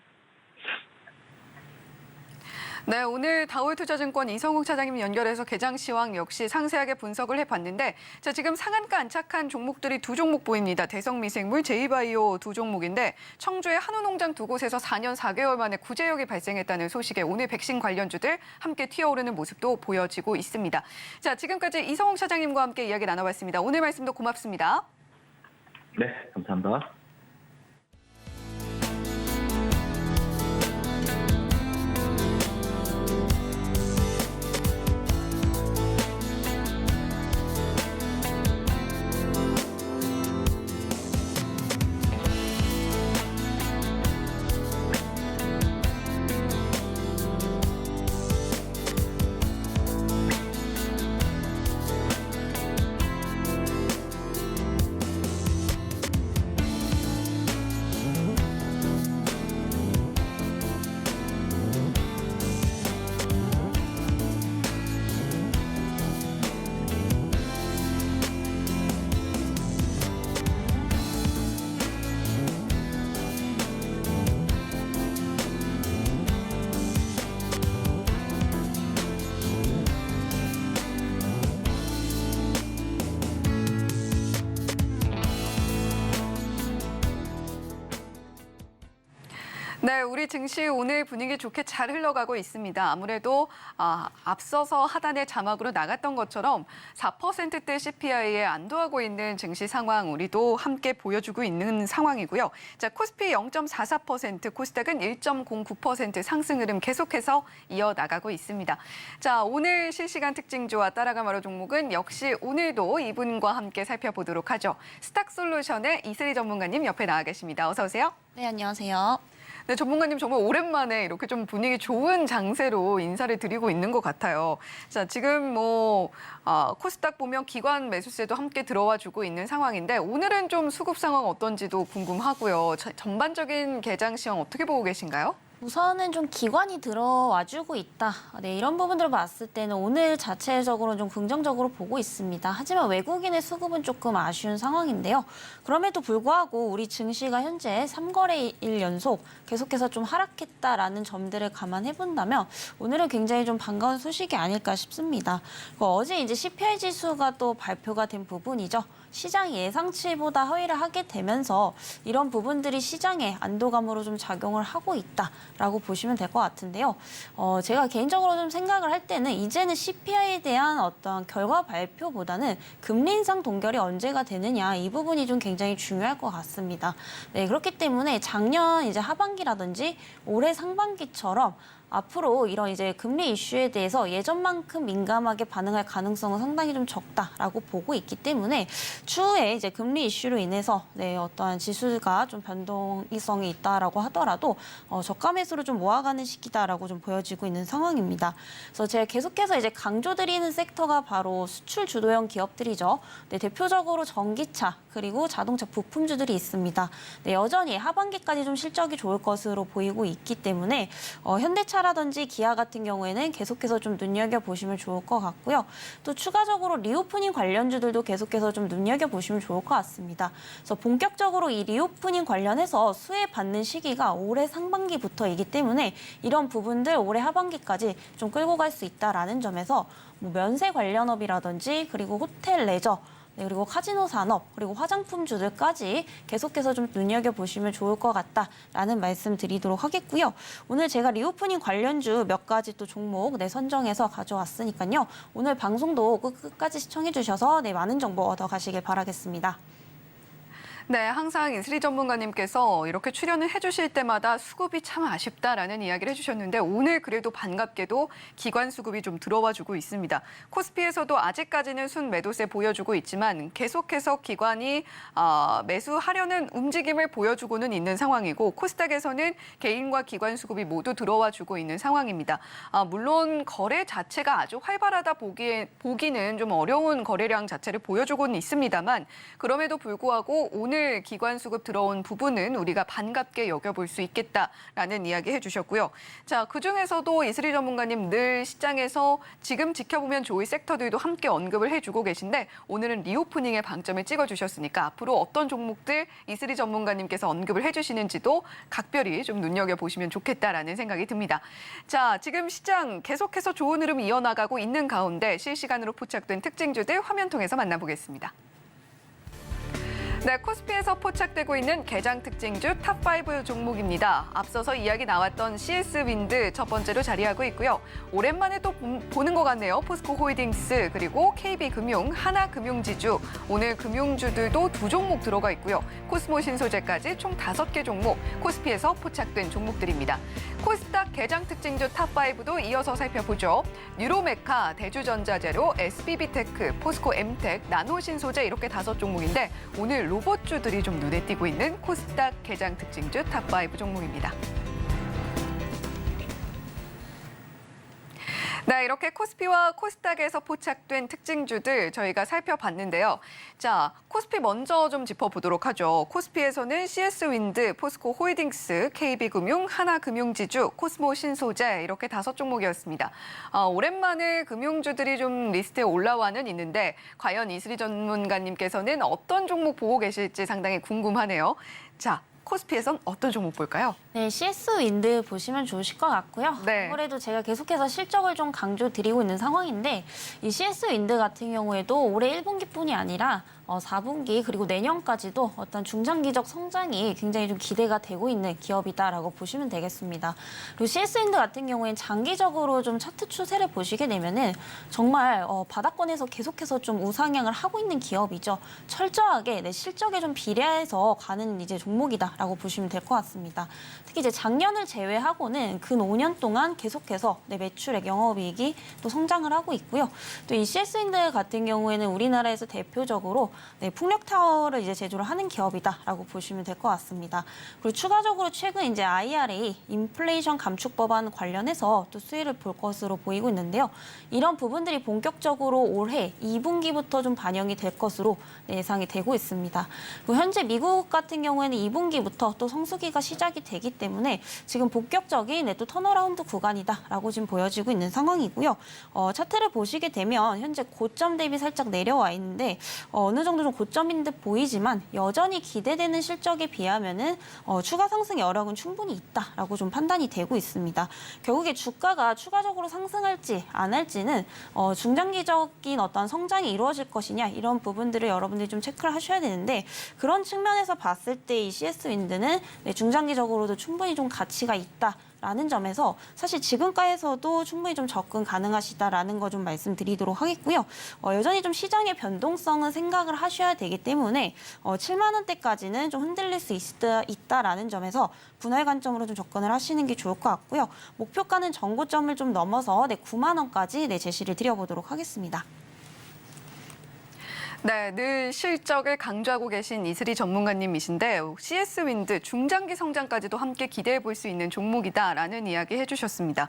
네, 오늘 다올투자증권 이성욱 차장님 연결해서 개장 시황 역시 상세하게 분석을 해봤는데 자, 지금 상한가 안착한 종목들이 두 종목 보입니다. 대성미생물, 제이바이오 두 종목인데 청주의 한우농장 두 곳에서 4년 4개월 만에 구제역이 발생했다는 소식에 오늘 백신 관련주들 함께 튀어오르는 모습도 보여지고 있습니다. 자, 지금까지 이성욱 차장님과 함께 이야기 나눠봤습니다. 오늘 말씀도 고맙습니다. 네, 감사합니다. 네, 우리 증시 오늘 분위기 좋게 잘 흘러가고 있습니다. 아무래도 앞서서 하단의 자막으로 나갔던 것처럼 4%대 CPI에 안도하고 있는 증시 상황 우리도 함께 보여주고 있는 상황이고요. 자, 코스피 0.44%, 코스닥은 1.09% 상승 흐름 계속해서 이어나가고 있습니다. 자, 오늘 실시간 특징주와 따라가 마루 종목은 역시 오늘도 이분과 함께 살펴보도록 하죠. 스탁솔루션의 이슬희 전문가님 옆에 나와 계십니다. 어서 오세요. 네, 안녕하세요. 네, 전문가님 정말 오랜만에 이렇게 좀 분위기 좋은 장세로 인사를 드리고 있는 것 같아요. 자, 지금 코스닥 보면 기관 매수세도 함께 들어와 주고 있는 상황인데 오늘은 좀 수급 상황 어떤지도 궁금하고요. 전반적인 개장 시황 어떻게 보고 계신가요? 우선은 좀 기관이 들어와주고 있다. 네, 이런 부분들을 봤을 때는 오늘 자체적으로 좀 긍정적으로 보고 있습니다. 하지만 외국인의 수급은 조금 아쉬운 상황인데요. 그럼에도 불구하고 우리 증시가 현재 3거래일 연속 계속해서 좀 하락했다라는 점들을 감안해 본다면 오늘은 굉장히 좀 반가운 소식이 아닐까 싶습니다. 어제 이제 CPI 지수가 또 발표가 된 부분이죠. 시장 예상치보다 하위를 하게 되면서 이런 부분들이 시장에 안도감으로 좀 작용을 하고 있다라고 보시면 될 것 같은데요. 제가 개인적으로 좀 생각을 할 때는 이제는 CPI에 대한 어떤 결과 발표보다는 금리 인상 동결이 언제가 되느냐 이 부분이 좀 굉장히 중요할 것 같습니다. 네, 그렇기 때문에 작년 이제 하반기라든지 올해 상반기처럼 앞으로 이런 이제 금리 이슈에 대해서 예전만큼 민감하게 반응할 가능성은 상당히 좀 적다라고 보고 있기 때문에 추후에 이제 금리 이슈로 인해서 어떠한 지수가 좀 변동성이 있다라고 하더라도 저가 매수로 좀 모아가는 시기다라고 좀 보여지고 있는 상황입니다. 그래서 제가 계속해서 이제 강조드리는 섹터가 바로 수출 주도형 기업들이죠. 대표적으로 전기차 그리고 자동차 부품주들이 있습니다. 여전히 하반기까지 좀 실적이 좋을 것으로 보이고 있기 때문에 현대차라든지 기아 같은 경우에는 계속해서 좀 눈여겨보시면 좋을 것 같고요. 또 추가적으로 리오프닝 관련주들도 계속해서 좀 눈여겨보시면 좋을 것 같습니다. 그래서 본격적으로 이 리오프닝 관련해서 수혜받는 시기가 올해 상반기부터이기 때문에 이런 부분들 올해 하반기까지 좀 끌고 갈 수 있다라는 점에서 뭐 면세 관련업이라든지 그리고 호텔 레저 그리고 카지노 산업, 그리고 화장품주들까지 계속해서 좀 눈여겨보시면 좋을 것 같다라는 말씀 드리도록 하겠고요. 오늘 제가 리오프닝 관련주 몇 가지 또 종목 선정해서 가져왔으니까요. 오늘 방송도 끝까지 시청해 주셔서 많은 정보 얻어가시길 바라겠습니다. 네, 항상 이슬이 전문가님께서 이렇게 출연을 해주실 때마다 수급이 참 아쉽다라는 이야기를 해주셨는데 오늘 그래도 반갑게도 기관 수급이 좀 들어와주고 있습니다. 코스피에서도 아직까지는 순매도세 보여주고 있지만 계속해서 기관이 매수하려는 움직임을 보여주고는 있는 상황이고 코스닥에서는 개인과 기관 수급이 모두 들어와주고 있는 상황입니다. 물론 거래 자체가 아주 활발하다 보기는 좀 어려운 거래량 자체를 보여주고는 있습니다만 그럼에도 불구하고 오늘 기관 수급 들어온 부분은 우리가 반갑게 여겨볼 수 있겠다라는 이야기 해주셨고요. 자, 그중에서도 이슬이 전문가님 늘 시장에서 지금 지켜보면 좋을 섹터들도 함께 언급을 해주고 계신데 오늘은 리오프닝의 방점을 찍어주셨으니까 앞으로 어떤 종목들 이슬이 전문가님께서 언급을 해주시는지도 각별히 좀 눈여겨보시면 좋겠다라는 생각이 듭니다. 자, 지금 시장 계속해서 좋은 흐름 이어나가고 있는 가운데 실시간으로 포착된 특징주들 화면 통해서 만나보겠습니다. 네, 코스피에서 포착되고 있는 개장 특징주 탑5 종목입니다. 앞서서 이야기 나왔던 CS-윈드 첫 번째로 자리하고 있고요. 오랜만에 또 보는 것 같네요. 포스코홀딩스 그리고 KB금융, 하나금융지주, 오늘 금융주들도 2종목 들어가 있고요. 코스모신소재까지 총 5개 종목 코스피에서 포착된 종목들입니다. 코스닥 개장 특징주 탑5도 이어서 살펴보죠. 뉴로메카, 대주전자재료, SBB테크, 포스코엠텍, 나노신소재 이렇게 5종목인데 오늘 로봇주들이 좀 눈에 띄고 있는 코스닥 개장 특징주 탑5 종목입니다. 네, 이렇게 코스피와 코스닥에서 포착된 특징주들 저희가 살펴봤는데요. 자, 코스피 먼저 좀 짚어보도록 하죠. 코스피에서는 CS-윈드, 포스코홀딩스, KB금융, 하나금융지주, 코스모신소재 이렇게 5종목이었습니다. 오랜만에 금융주들이 좀 리스트에 올라와는 있는데 과연 이슬이 전문가님께서는 어떤 종목 보고 계실지 상당히 궁금하네요. 자, 코스피에선 어떤 종목 볼까요? 네, CS-윈드 보시면 좋으실 것 같고요. 네. 아무래도 제가 계속해서 실적을 좀 강조드리고 있는 상황인데 이 CS-윈드 같은 경우에도 올해 1분기뿐이 아니라 4분기 그리고 내년까지도 어떤 중장기적 성장이 굉장히 좀 기대가 되고 있는 기업이다라고 보시면 되겠습니다. 그리고 CS-윈드 같은 경우에는 장기적으로 좀 차트 추세를 보시게 되면은 정말 바닥권에서 계속해서 좀 우상향을 하고 있는 기업이죠. 철저하게 내 실적에 좀 비례해서 가는 이제 종목이다라고 보시면 될 것 같습니다. 특히 이제 작년을 제외하고는 근 5년 동안 계속해서 매출액, 영업이익이 또 성장을 하고 있고요. 또 이 CS-윈드 같은 경우에는 우리나라에서 대표적으로 풍력타워를 이제 제조를 하는 기업이다라고 보시면 될 것 같습니다. 그리고 추가적으로 최근 이제 IRA, 인플레이션 감축 법안 관련해서 또 수혜를 볼 것으로 보이고 있는데요. 이런 부분들이 본격적으로 올해 2분기부터 좀 반영이 될 것으로 예상이 되고 있습니다. 그리고 현재 미국 같은 경우에는 2분기부터 또 성수기가 시작이 되기 때문에 지금 본격적인 또 턴어라운드 구간이다라고 지금 보여지고 있는 상황이고요. 차트를 보시게 되면 현재 고점 대비 살짝 내려와 있는데 어느 정도 좀 고점인 듯 보이지만 여전히 기대되는 실적에 비하면은 추가 상승 여력은 충분히 있다라고 좀 판단이 되고 있습니다. 결국에 주가가 추가적으로 상승할지 안 할지는 중장기적인 어떤 성장이 이루어질 것이냐 이런 부분들을 여러분들이 좀 체크를 하셔야 되는데 그런 측면에서 봤을 때 이 CS-윈드는 중장기적으로도 충분히 좀 가치가 있다. 라는 점에서 사실 지금가에서도 충분히 좀 접근 가능하시다라는 거 좀 말씀드리도록 하겠고요. 여전히 좀 시장의 변동성은 생각을 하셔야 되기 때문에 7만 원대까지는 좀 흔들릴 수 있다라는 점에서 분할 관점으로 좀 접근을 하시는 게 좋을 것 같고요. 목표가는 전고점을 좀 넘어서 9만 원까지 제시를 드려보도록 하겠습니다. 네, 늘 실적을 강조하고 계신 이슬이 전문가님이신데 CS 윈드 중장기 성장까지도 함께 기대해 볼 수 있는 종목이다라는 이야기 해주셨습니다.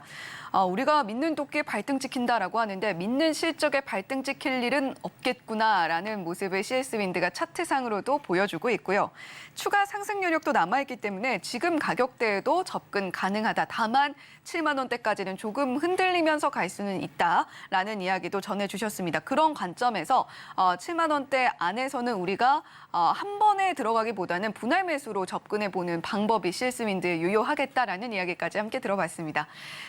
우리가 믿는 도끼에 발등 찍힌다라고 하는데 믿는 실적에 발등 찍힐 일은 없겠구나라는 모습을 CS 윈드가 차트상으로도 보여주고 있고요. 추가 상승 여력도 남아있기 때문에 지금 가격대에도 접근 가능하다. 다만 7만 원대까지는 조금 흔들리면서 갈 수는 있다라는 이야기도 전해주셨습니다. 그런 관점에서 7만 원대 안에서는 우리가 한 번에 들어가기보다는 분할 매수로 접근해보는 방법이 CS 윈드에 유효하겠다라는 이야기까지 함께 들어봤습니다.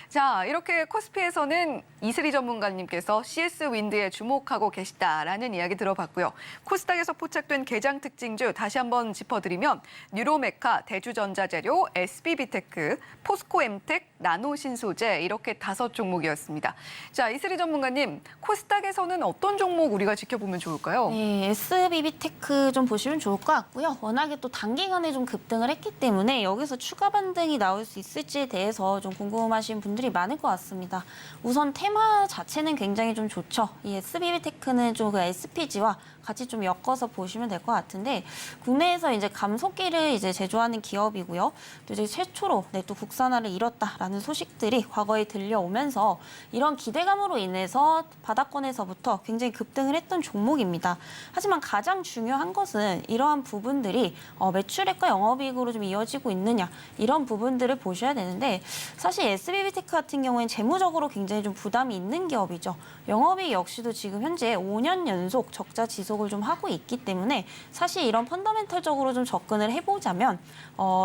자, 이렇게 코스피에서는 이슬이 전문가님께서 CS 윈드에 주목하고 계시다라는 이야기 들어봤고요. 코스닥에서 포착된 개장 특징주 다시 한번 짚어드리면 뉴로메카, 대주전자재료, SB비테크, 포스코엠텍, 나노신소재 이렇게 5종목이었습니다. 자, 이슬이 전문가님, 코스닥에서는 어떤 종목 우리가 지켜보면 좋을까요? 네, SB비테크 좀 보시면 좋을 것 같고요. 워낙에 또 단기간에 좀 급등을 했기 때문에 여기서 추가 반등이 나올 수 있을지에 대해서 좀 궁금하신 분들이 많을 것 같습니다. 우선 테마 자체는 굉장히 좀 좋죠. 이 SB비테크는 좀 그 SPG와 같이 좀 엮어서 보시면 될 것 같은데 국내에서 이제 감속기를 이제 제조하는 기업이고요. 또 이제 최초로 또 국산화를 이뤘다라는 소식들이 과거에 들려오면서 이런 기대감으로 인해서 바닥권에서부터 굉장히 급등을 했던 종목입니다. 하지만 가장 중요한 것은 이러한 부분들이 매출액과 영업이익으로 좀 이어지고 있느냐 이런 부분들을 보셔야 되는데 사실 SB비테크 같은 경우에는 재무적으로 굉장히 좀 부담이 있는 기업이죠. 영업이익 역시도 지금 현재 5년 연속 적자 지속을 좀 하고 있기 때문에 사실 이런 펀더멘털적으로 좀 접근을 해보자면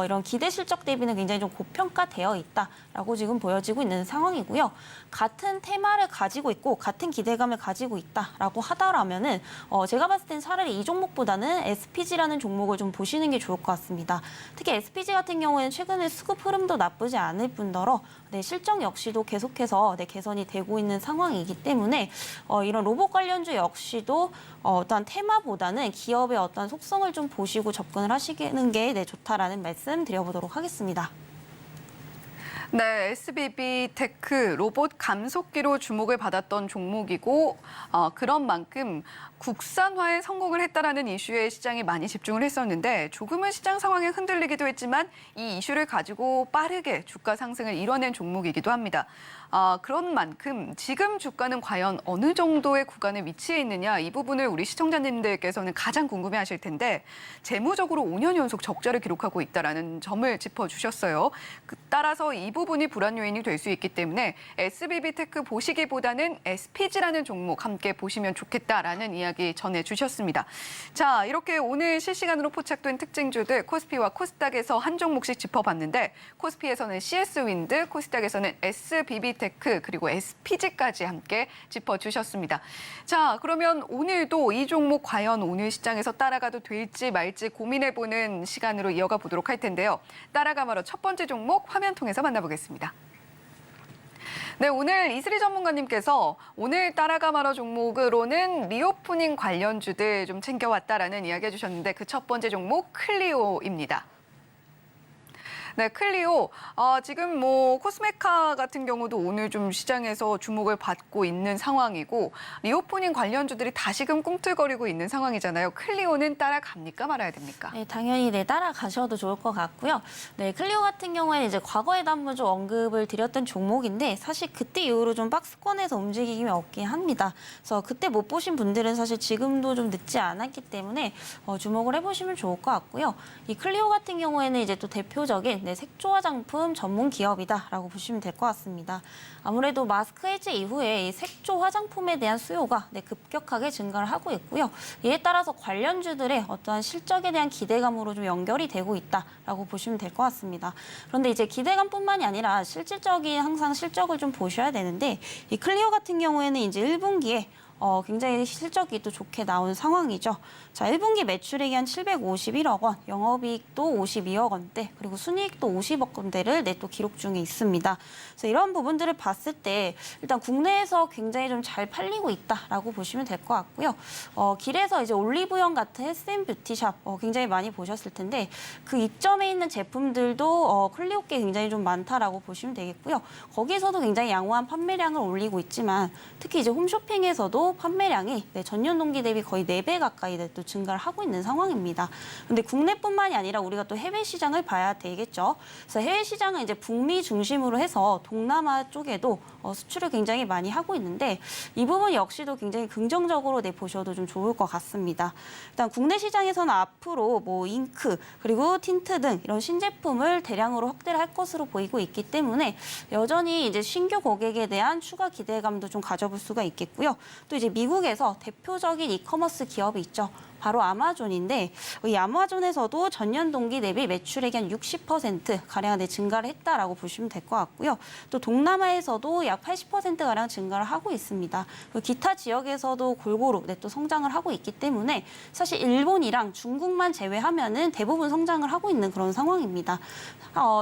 이런 기대 실적 대비는 굉장히 좀 고평가되어 있다라고 지금 보여지고 있는 상황이고요. 같은 테마를 가지고 있고 같은 기대감을 가지고 있다라고 하더라면은 제가 봤을 땐 차라리 이 종목보다는 SPG라는 종목을 좀 보시는 게 좋을 것 같습니다. 특히 SPG 같은 경우에는 최근에 수급 흐름도 나쁘지 않을 뿐더러 실적 역시도 계속해서 개선이 되고 있는 상황이기 때문에 이런 로봇 관련주 역시도 어떤 테마보다는 기업의 어떤 속성을 좀 보시고 접근을 하시는 게 좋다라는 말씀 드려보도록 하겠습니다. 네, SB비테크 로봇 감속기로 주목을 받았던 종목이고 그런 만큼 국산화에 성공을 했다라는 이슈에 시장이 많이 집중을 했었는데 조금은 시장 상황에 흔들리기도 했지만 이 이슈를 가지고 빠르게 주가 상승을 이뤄낸 종목이기도 합니다. 그런 만큼 지금 주가는 과연 어느 정도의 구간에 위치해 있느냐 이 부분을 우리 시청자님들께서는 가장 궁금해하실 텐데 재무적으로 5년 연속 적자를 기록하고 있다라는 점을 짚어주셨어요. 따라서 이 부분이 불안 요인이 될 수 있기 때문에 SB비테크 보시기보다는 SPG라는 종목 함께 보시면 좋겠다라는 이야기 전해주셨습니다. 자, 이렇게 오늘 실시간으로 포착된 특징주들 코스피와 코스닥에서 한 종목씩 짚어봤는데 코스피에서는 CS 윈드, 코스닥에서는 SB비테크 그리고 SPG까지 함께 짚어주셨습니다. 자, 그러면 오늘도 이 종목 과연 오늘 시장에서 따라가도 될지 말지 고민해보는 시간으로 이어가 보도록 할 텐데요. 따라가마로 첫 번째 종목 화면 통해서 만나보겠습니다. 네, 오늘 이슬이 전문가님께서 오늘 따라가 말어 종목으로는 리오프닝 관련주들 좀 챙겨왔다라는 이야기 해주셨는데 그 첫 번째 종목 클리오입니다. 네, 클리오. 지금 코스메카 같은 경우도 오늘 좀 시장에서 주목을 받고 있는 상황이고 리오프닝 관련주들이 다시금 꿈틀거리고 있는 상황이잖아요. 클리오는 따라갑니까 말아야 됩니까? 네, 당연히 따라가셔도 좋을 것 같고요. 네, 클리오 같은 경우에는 이제 과거에도 한번 좀 언급을 드렸던 종목인데 사실 그때 이후로 좀 박스권에서 움직임이 없긴 합니다. 그래서 그때 못 보신 분들은 사실 지금도 좀 늦지 않았기 때문에 주목을 해보시면 좋을 것 같고요. 이 클리오 같은 경우에는 이제 또 대표적인 색조 화장품 전문 기업이다라고 보시면 될 것 같습니다. 아무래도 마스크 해제 이후에 이 색조 화장품에 대한 수요가 급격하게 증가를 하고 있고요. 이에 따라서 관련주들의 어떠한 실적에 대한 기대감으로 좀 연결이 되고 있다라고 보시면 될 것 같습니다. 그런데 이제 기대감뿐만이 아니라 실질적인 항상 실적을 좀 보셔야 되는데 이 클리오 같은 경우에는 이제 1분기에 굉장히 실적이 또 좋게 나온 상황이죠. 자, 1분기 매출액이 한 751억 원, 영업이익도 52억 원대, 그리고 순이익도 50억 원대를 또 기록 중에 있습니다. 그래서 이런 부분들을 봤을 때 일단 국내에서 굉장히 좀 잘 팔리고 있다라고 보시면 될 것 같고요. 길에서 이제 올리브영 같은 헬스앤 뷰티샵 굉장히 많이 보셨을 텐데 그 입점에 있는 제품들도 클리오께 굉장히 좀 많다라고 보시면 되겠고요. 거기에서도 굉장히 양호한 판매량을 올리고 있지만 특히 이제 홈쇼핑에서도 판매량이 전년 동기 대비 거의 4배 가까이 또 증가를 하고 있는 상황입니다. 근데 국내뿐만이 아니라 우리가 또 해외 시장을 봐야 되겠죠. 그래서 해외 시장은 이제 북미 중심으로 해서 동남아 쪽에도 수출을 굉장히 많이 하고 있는데 이 부분 역시도 굉장히 긍정적으로 보셔도 좀 좋을 것 같습니다. 일단 국내 시장에서는 앞으로 뭐 잉크 그리고 틴트 등 이런 신제품을 대량으로 확대를 할 것으로 보이고 있기 때문에 여전히 이제 신규 고객에 대한 추가 기대감도 좀 가져볼 수가 있겠고요. 또 이제 미국에서 대표적인 이커머스 기업이 있죠. 바로 아마존인데 이 아마존에서도 전년 동기 대비 매출액이 한 60%가량 증가를 했다라고 보시면 될 것 같고요. 또 동남아에서도 약 80%가량 증가를 하고 있습니다. 기타 지역에서도 골고루 또 성장을 하고 있기 때문에 사실 일본이랑 중국만 제외하면은 대부분 성장을 하고 있는 그런 상황입니다.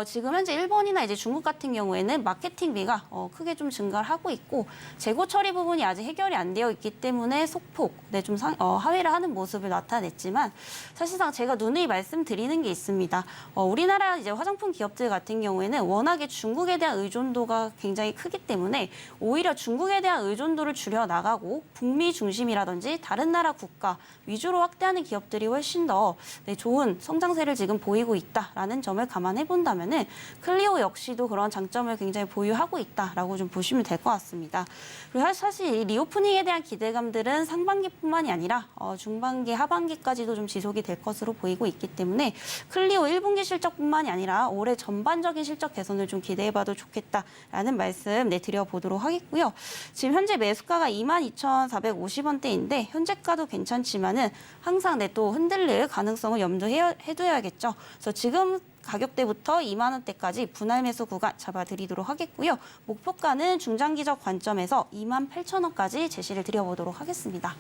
지금 현재 일본이나 이제 중국 같은 경우에는 마케팅비가 크게 좀 증가를 하고 있고 재고 처리 부분이 아직 해결이 안 되어 있기 때문에 소폭 좀 하회를 하는 모습을 나타냈지만 사실상 제가 누누이 말씀드리는 게 있습니다. 우리나라 이제 화장품 기업들 같은 경우에는 워낙에 중국에 대한 의존도가 굉장히 크기 때문에 오히려 중국에 대한 의존도를 줄여 나가고 북미 중심이라든지 다른 나라 국가 위주로 확대하는 기업들이 훨씬 더 좋은 성장세를 지금 보이고 있다라는 점을 감안해 본다면은 클리오 역시도 그런 장점을 굉장히 보유하고 있다라고 좀 보시면 될 것 같습니다. 그리고 사실 이 리오프닝에 대한 기대감들은 상반기뿐만이 아니라 중반기, 하반기까지도 좀 지속이 될 것으로 보이고 있기 때문에 클리오 1분기 실적뿐만이 아니라 올해 전반적인 실적 개선을 좀 기대해봐도 좋겠다라는 말씀 드려보도록 하겠고요. 지금 현재 매수가가 22,450원대인데 현재가도 괜찮지만은 항상 또 흔들릴 가능성을 염두해둬야겠죠. 그래서 지금 가격대부터 2만 원대까지 분할 매수 구간 잡아드리도록 하겠고요. 목표가는 중장기적 관점에서 28,000원까지 제시를 드려보도록 하겠습니다.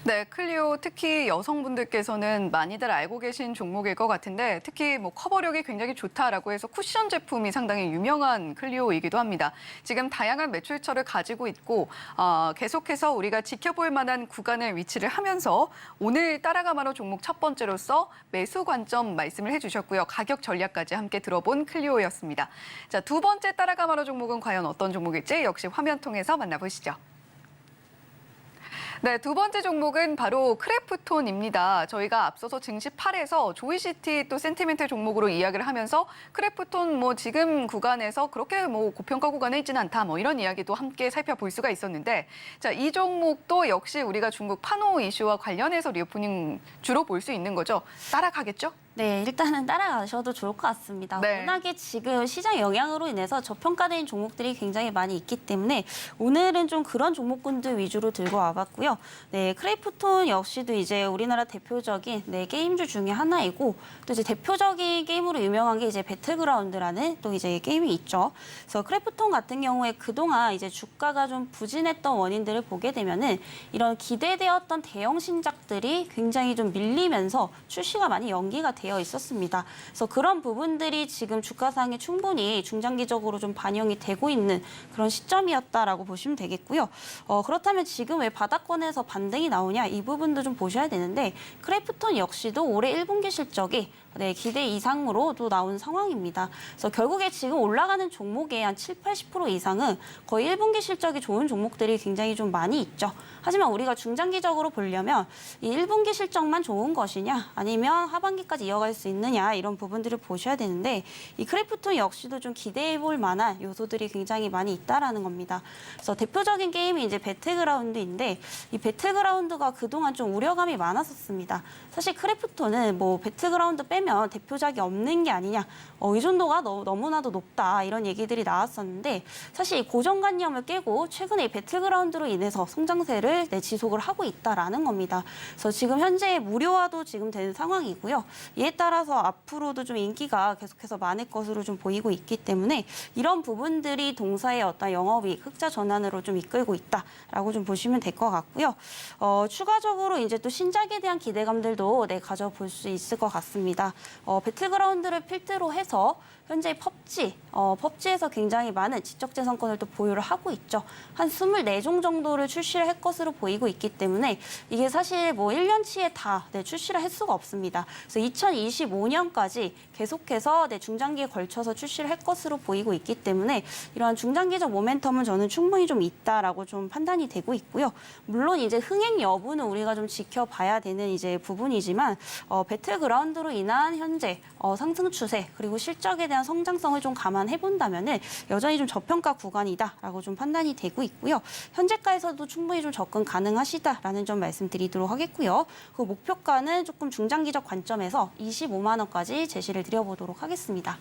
네, 클리오 특히 여성분들께서는 많이들 알고 계신 종목일 것 같은데 특히 뭐 커버력이 굉장히 좋다라고 해서 쿠션 제품이 상당히 유명한 클리오이기도 합니다. 지금 다양한 매출처를 가지고 있고 계속해서 우리가 지켜볼 만한 구간에 위치를 하면서 오늘 따라가마로 종목 첫 번째로서 매수 관점 말씀을 해주셨고요. 가격 전략까지 함께 들어본 클리오였습니다. 자, 두 번째 따라가마로 종목은 과연 어떤 종목일지 역시 화면 통해서 만나보시죠. 네, 두 번째 종목은 바로 크래프톤입니다. 저희가 앞서서 증시 8에서 조이시티 또 센티멘트 종목으로 이야기를 하면서 크래프톤 뭐 지금 구간에서 그렇게 뭐 고평가 구간에 있지는 않다 뭐 이런 이야기도 함께 살펴볼 수가 있었는데 자, 이 종목도 역시 우리가 중국 판호 이슈와 관련해서 리오프닝 주로 볼 수 있는 거죠. 따라가겠죠? 네, 일단은 따라가셔도 좋을 것 같습니다. 네. 워낙에 지금 시장 영향으로 인해서 저평가된 종목들이 굉장히 많이 있기 때문에 오늘은 좀 그런 종목군들 위주로 들고 와봤고요. 네, 크래프톤 역시도 이제 우리나라 대표적인 게임주 중에 하나이고 또 이제 대표적인 게임으로 유명한 게 이제 배틀그라운드라는 또 이제 게임이 있죠. 그래서 크래프톤 같은 경우에 그동안 이제 주가가 좀 부진했던 원인들을 보게 되면은 이런 기대되었던 대형 신작들이 굉장히 좀 밀리면서 출시가 많이 연기가 되어 있었습니다. 그래서 그런 부분들이 지금 주가상에 충분히 중장기적으로 좀 반영이 되고 있는 그런 시점이었다라고 보시면 되겠고요. 그렇다면 지금 왜 바닥권에서 반등이 나오냐 이 부분도 좀 보셔야 되는데 크래프톤 역시도 올해 1분기 실적이 기대 이상으로 또 나온 상황입니다. 그래서 결국에 지금 올라가는 종목의 한 7, 80% 이상은 거의 1분기 실적이 좋은 종목들이 굉장히 좀 많이 있죠. 하지만 우리가 중장기적으로 보려면 이 1분기 실적만 좋은 것이냐 아니면 하반기까지 이어갈 수 있느냐 이런 부분들을 보셔야 되는데 이 크래프톤 역시도 좀 기대해 볼 만한 요소들이 굉장히 많이 있다라는 겁니다. 그래서 대표적인 게임이 이제 배틀그라운드인데 이 배틀그라운드가 그동안 좀 우려감이 많았었습니다. 사실 크래프톤은 뭐 배틀그라운드 빼면 대표작이 없는 게 아니냐 의존도가 너무나도 높다 이런 얘기들이 나왔었는데 사실 이 고정관념을 깨고 최근에 이 배틀그라운드로 인해서 성장세를 지속을 하고 있다라는 겁니다. 그래서 지금 현재 무료화도 지금 된 상황이고요. 이에 따라서 앞으로도 좀 인기가 계속해서 많을 것으로 좀 보이고 있기 때문에 이런 부분들이 동사의 어떤 영업이익, 흑자 전환으로 좀 이끌고 있다라고 좀 보시면 될 것 같고요. 추가적으로 이제 또 신작에 대한 기대감들도 가져볼 수 있을 것 같습니다. 배틀그라운드를 필두로 해서 현재 펍지에서 굉장히 많은 지적재산권을 또 보유를 하고 있죠. 한 24종 정도를 출시를 할 것으로 보이고 있기 때문에 이게 사실 뭐 1년치에 다 출시를 할 수가 없습니다. 그래서 2025년까지 계속해서 중장기에 걸쳐서 출시를 할 것으로 보이고 있기 때문에 이러한 중장기적 모멘텀은 저는 충분히 좀 있다라고 좀 판단이 되고 있고요. 물론 이제 흥행 여부는 우리가 좀 지켜봐야 되는 이제 부분이지만 배틀그라운드로 인한 현재 상승 추세 그리고 실적에 대한 성장성을 좀 감안해 본다면은 여전히 좀 저평가 구간이다라고 좀 판단이 되고 있고요. 현재가에서도 충분히 좀 접근 가능하시다라는 점 말씀드리도록 하겠고요. 그 목표가는 조금 중장기적 관점에서 25만 원까지 제시를 드려보도록 하겠습니다.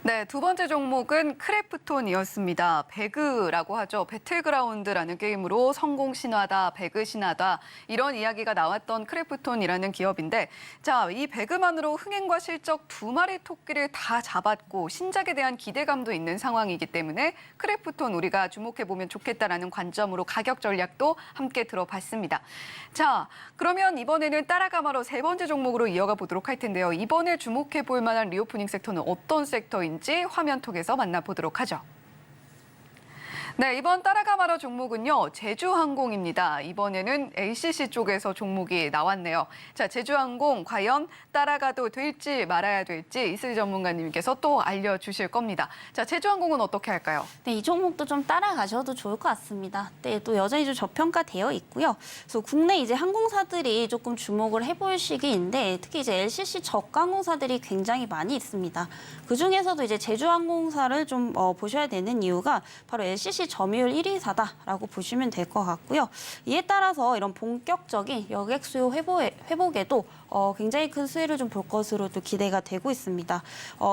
네, 두 번째 종목은 크래프톤이었습니다. 배그라고 하죠. 배틀그라운드라는 게임으로 성공 신화다, 배그 신화다 이런 이야기가 나왔던 크래프톤이라는 기업인데 자, 이 배그만으로 흥행과 실적 두 마리 토끼를 다 잡았고 신작에 대한 기대감도 있는 상황이기 때문에 크래프톤 우리가 주목해보면 좋겠다라는 관점으로 가격 전략도 함께 들어봤습니다. 자, 그러면 이번에는 따라가마로 세 번째 종목으로 이어가 보도록 할 텐데요. 이번에 주목해볼 만한 리오프닝 섹터는 어떤 섹터인지 화면 통해서 만나보도록 하죠. 네, 이번 따라가마로 종목은요. 제주항공입니다. 이번에는 LCC 쪽에서 종목이 나왔네요. 자, 제주항공 과연 따라가도 될지 말아야 될지 이슬 전문가님께서 또 알려주실 겁니다. 자, 제주항공은 어떻게 할까요? 네, 이 종목도 좀 따라가셔도 좋을 것 같습니다. 네, 또 여전히 좀 저평가되어 있고요. 그래서 국내 이제 항공사들이 조금 주목을 해볼 시기인데 특히 이제 LCC 저가 항공사들이 굉장히 많이 있습니다. 그 중에서도 이제 제주항공사를 좀 보셔야 되는 이유가 바로 LCC 점유율 1위사다라고 보시면 될 것 같고요. 이에 따라서 이런 본격적인 여객 수요 회복에도 굉장히 큰 수혜를 좀 볼 것으로 또 기대가 되고 있습니다.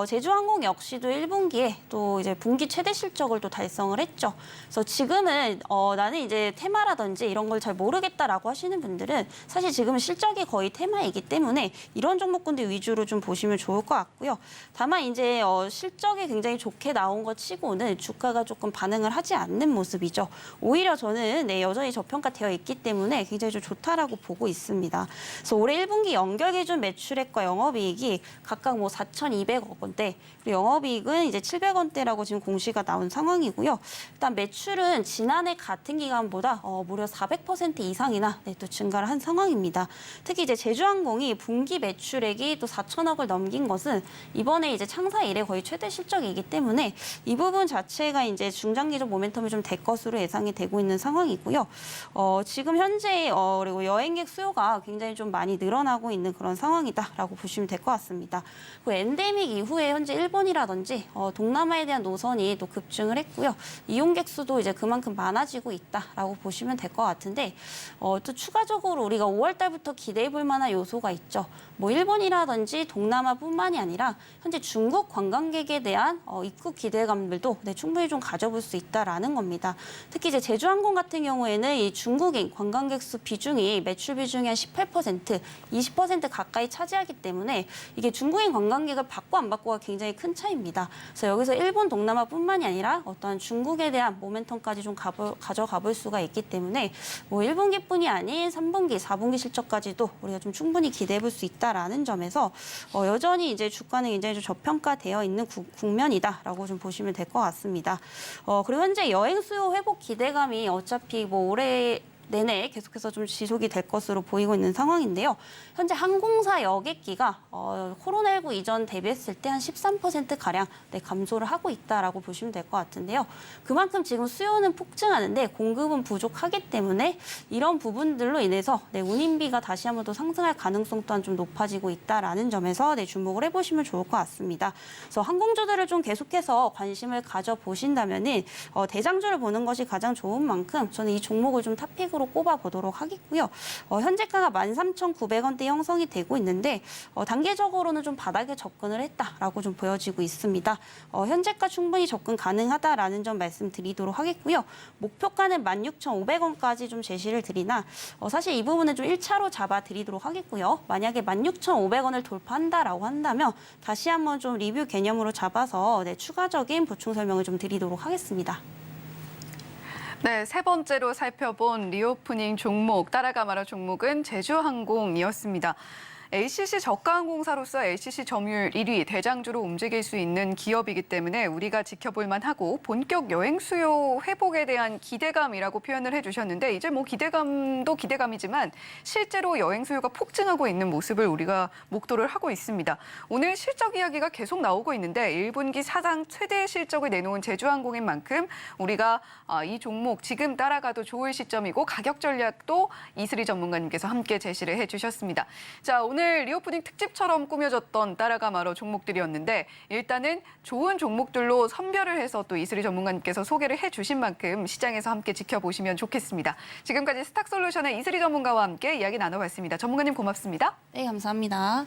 제주항공 역시도 1분기에 또 이제 분기 최대 실적을 또 달성을 했죠. 그래서 지금은 나는 이제 테마라든지 이런 걸 잘 모르겠다라고 하시는 분들은 사실 지금은 실적이 거의 테마이기 때문에 이런 종목군들 위주로 좀 보시면 좋을 것 같고요. 다만 이제 실적이 굉장히 좋게 나온 것 치고는 주가가 조금 반응을 하지 않는 모습이죠. 오히려 저는 여전히 저평가되어 있기 때문에 굉장히 좀 좋다라고 보고 있습니다. 그래서 올해 1분기 연결 기준 매출액과 영업이익이 각각 뭐 4,200억 원대, 그리고 영업이익은 이제 700원대라고 지금 공시가 나온 상황이고요. 일단 매출은 지난해 같은 기간보다 무려 400% 이상이나 또 증가를 한 상황입니다. 특히 이제 제주항공이 분기 매출액이 또 4천억을 넘긴 것은 이번에 이제 창사 이래 거의 최대 실적이기 때문에 이 부분 자체가 이제 중장기적 모멘텀이 좀 될 것으로 예상이 되고 있는 상황이고요. 지금 현재 그리고 여행객 수요가 굉장히 좀 많이 늘어나고 있는 그런 상황이다라고 보시면 될 것 같습니다. 그 엔데믹 이후에 현재 일본이라든지 동남아에 대한 노선이 또 급증을 했고요. 이용객 수도 이제 그만큼 많아지고 있다라고 보시면 될 것 같은데 또 추가적으로 우리가 5월 달부터 기대해 볼 만한 요소가 있죠. 뭐 일본이라든지 동남아뿐만이 아니라 현재 중국 관광객에 대한 입국 기대감들도 충분히 좀 가져볼 수 있다라는 겁니다. 특히 이제 제주항공 같은 경우에는 이 중국인 관광객 수 비중이 매출 비중이 한 18%, 20% 가까이 차지하기 때문에 이게 중국인 관광객을 받고 안 받고가 굉장히 큰 차이입니다. 그래서 여기서 일본, 동남아뿐만이 아니라 어떠한 중국에 대한 모멘텀까지 좀 가져가 볼 수가 있기 때문에 뭐 1분기뿐이 아닌 3분기, 4분기 실적까지도 우리가 좀 충분히 기대해 볼 수 있다라는 점에서 여전히 이제 주가는 굉장히 좀 저평가되어 있는 국면이다라고 좀 보시면 될 것 같습니다. 그리고 현재 여행 수요 회복 기대감이 어차피 뭐 올해 내내 계속해서 좀 지속이 될 것으로 보이고 있는 상황인데요. 현재 항공사 여객기가 코로나19 이전 대비했을 때 한 13%가량 감소를 하고 있다라고 보시면 될 것 같은데요. 그만큼 지금 수요는 폭증하는데 공급은 부족하기 때문에 이런 부분들로 인해서 운임비가 다시 한번 더 상승할 가능성 또한 좀 높아지고 있다라는 점에서 주목을 해보시면 좋을 것 같습니다. 그래서 항공주들을 좀 계속해서 관심을 가져보신다면은 대장주를 보는 것이 가장 좋은 만큼 저는 이 종목을 좀 탑픽으로 수급으로 꼽아보도록 하겠고요. 현재가가 13,900원대 형성이 되고 있는데 단계적으로는 좀 바닥에 접근을 했다라고 좀 보여지고 있습니다. 현재가 충분히 접근 가능하다라는 점 말씀드리도록 하겠고요. 목표가는 16,500원까지 좀 제시를 드리나 사실 이 부분은 좀 1차로 잡아드리도록 하겠고요. 만약에 16,500원을 돌파한다라고 한다면 다시 한번 좀 리뷰 개념으로 잡아서 추가적인 보충 설명을 좀 드리도록 하겠습니다. 네, 세 번째로 살펴본 리오프닝 종목, 따라가 말아 종목은 제주항공이었습니다. LCC 저가항공사로서 LCC 점유율 1위 대장주로 움직일 수 있는 기업이기 때문에 우리가 지켜볼 만하고 본격 여행 수요 회복에 대한 기대감이라고 표현을 해주셨는데 이제 뭐 기대감도 기대감이지만 실제로 여행 수요가 폭증하고 있는 모습을 우리가 목도를 하고 있습니다. 오늘 실적 이야기가 계속 나오고 있는데 1분기 사상 최대 실적을 내놓은 제주항공인 만큼 우리가 이 종목 지금 따라가도 좋을 시점이고 가격 전략도 이슬이 전문가님께서 함께 제시를 해주셨습니다. 자, 오늘 리오프닝 특집처럼 꾸며졌던 따라가 말어 종목들이었는데 일단은 좋은 종목들로 선별을 해서 또 이슬이 전문가님께서 소개를 해주신 만큼 시장에서 함께 지켜보시면 좋겠습니다. 지금까지 스탁솔루션의 이슬이 전문가와 함께 이야기 나눠봤습니다. 전문가님 고맙습니다. 네, 감사합니다.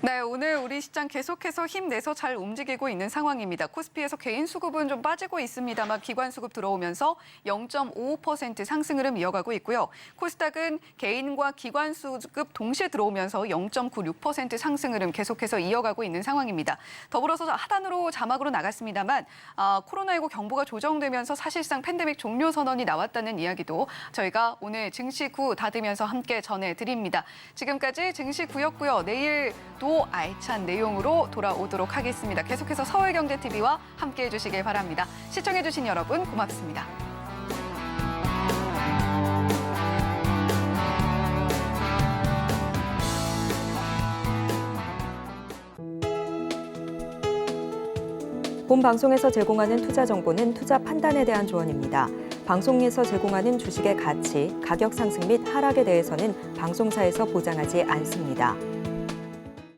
네, 오늘 우리 시장 계속해서 힘내서 잘 움직이고 있는 상황입니다. 코스피에서 개인 수급은 좀 빠지고 있습니다만 기관 수급 들어오면서 0.55% 상승 흐름 이어가고 있고요. 코스닥은 개인과 기관 수급 동시에 들어오면서 0.96% 상승 흐름 계속해서 이어가고 있는 상황입니다. 더불어서 하단으로 자막으로 나갔습니다만 코로나19 경보가 조정되면서 사실상 팬데믹 종료 선언이 나왔다는 이야기도 저희가 오늘 증시 구 닫으면서 함께 전해드립니다. 지금까지 증시 구였고요. 내일도 알찬 내용으로 돌아오도록 하겠습니다. 계속해서 서울경제TV와 함께해 주시길 바랍니다. 시청해 주신 여러분 고맙습니다. 본 방송에서 제공하는 투자 정보는 투자 판단에 대한 조언입니다. 방송에서 제공하는 주식의 가치, 가격 상승 및 하락에 대해서는 방송사에서 보장하지 않습니다.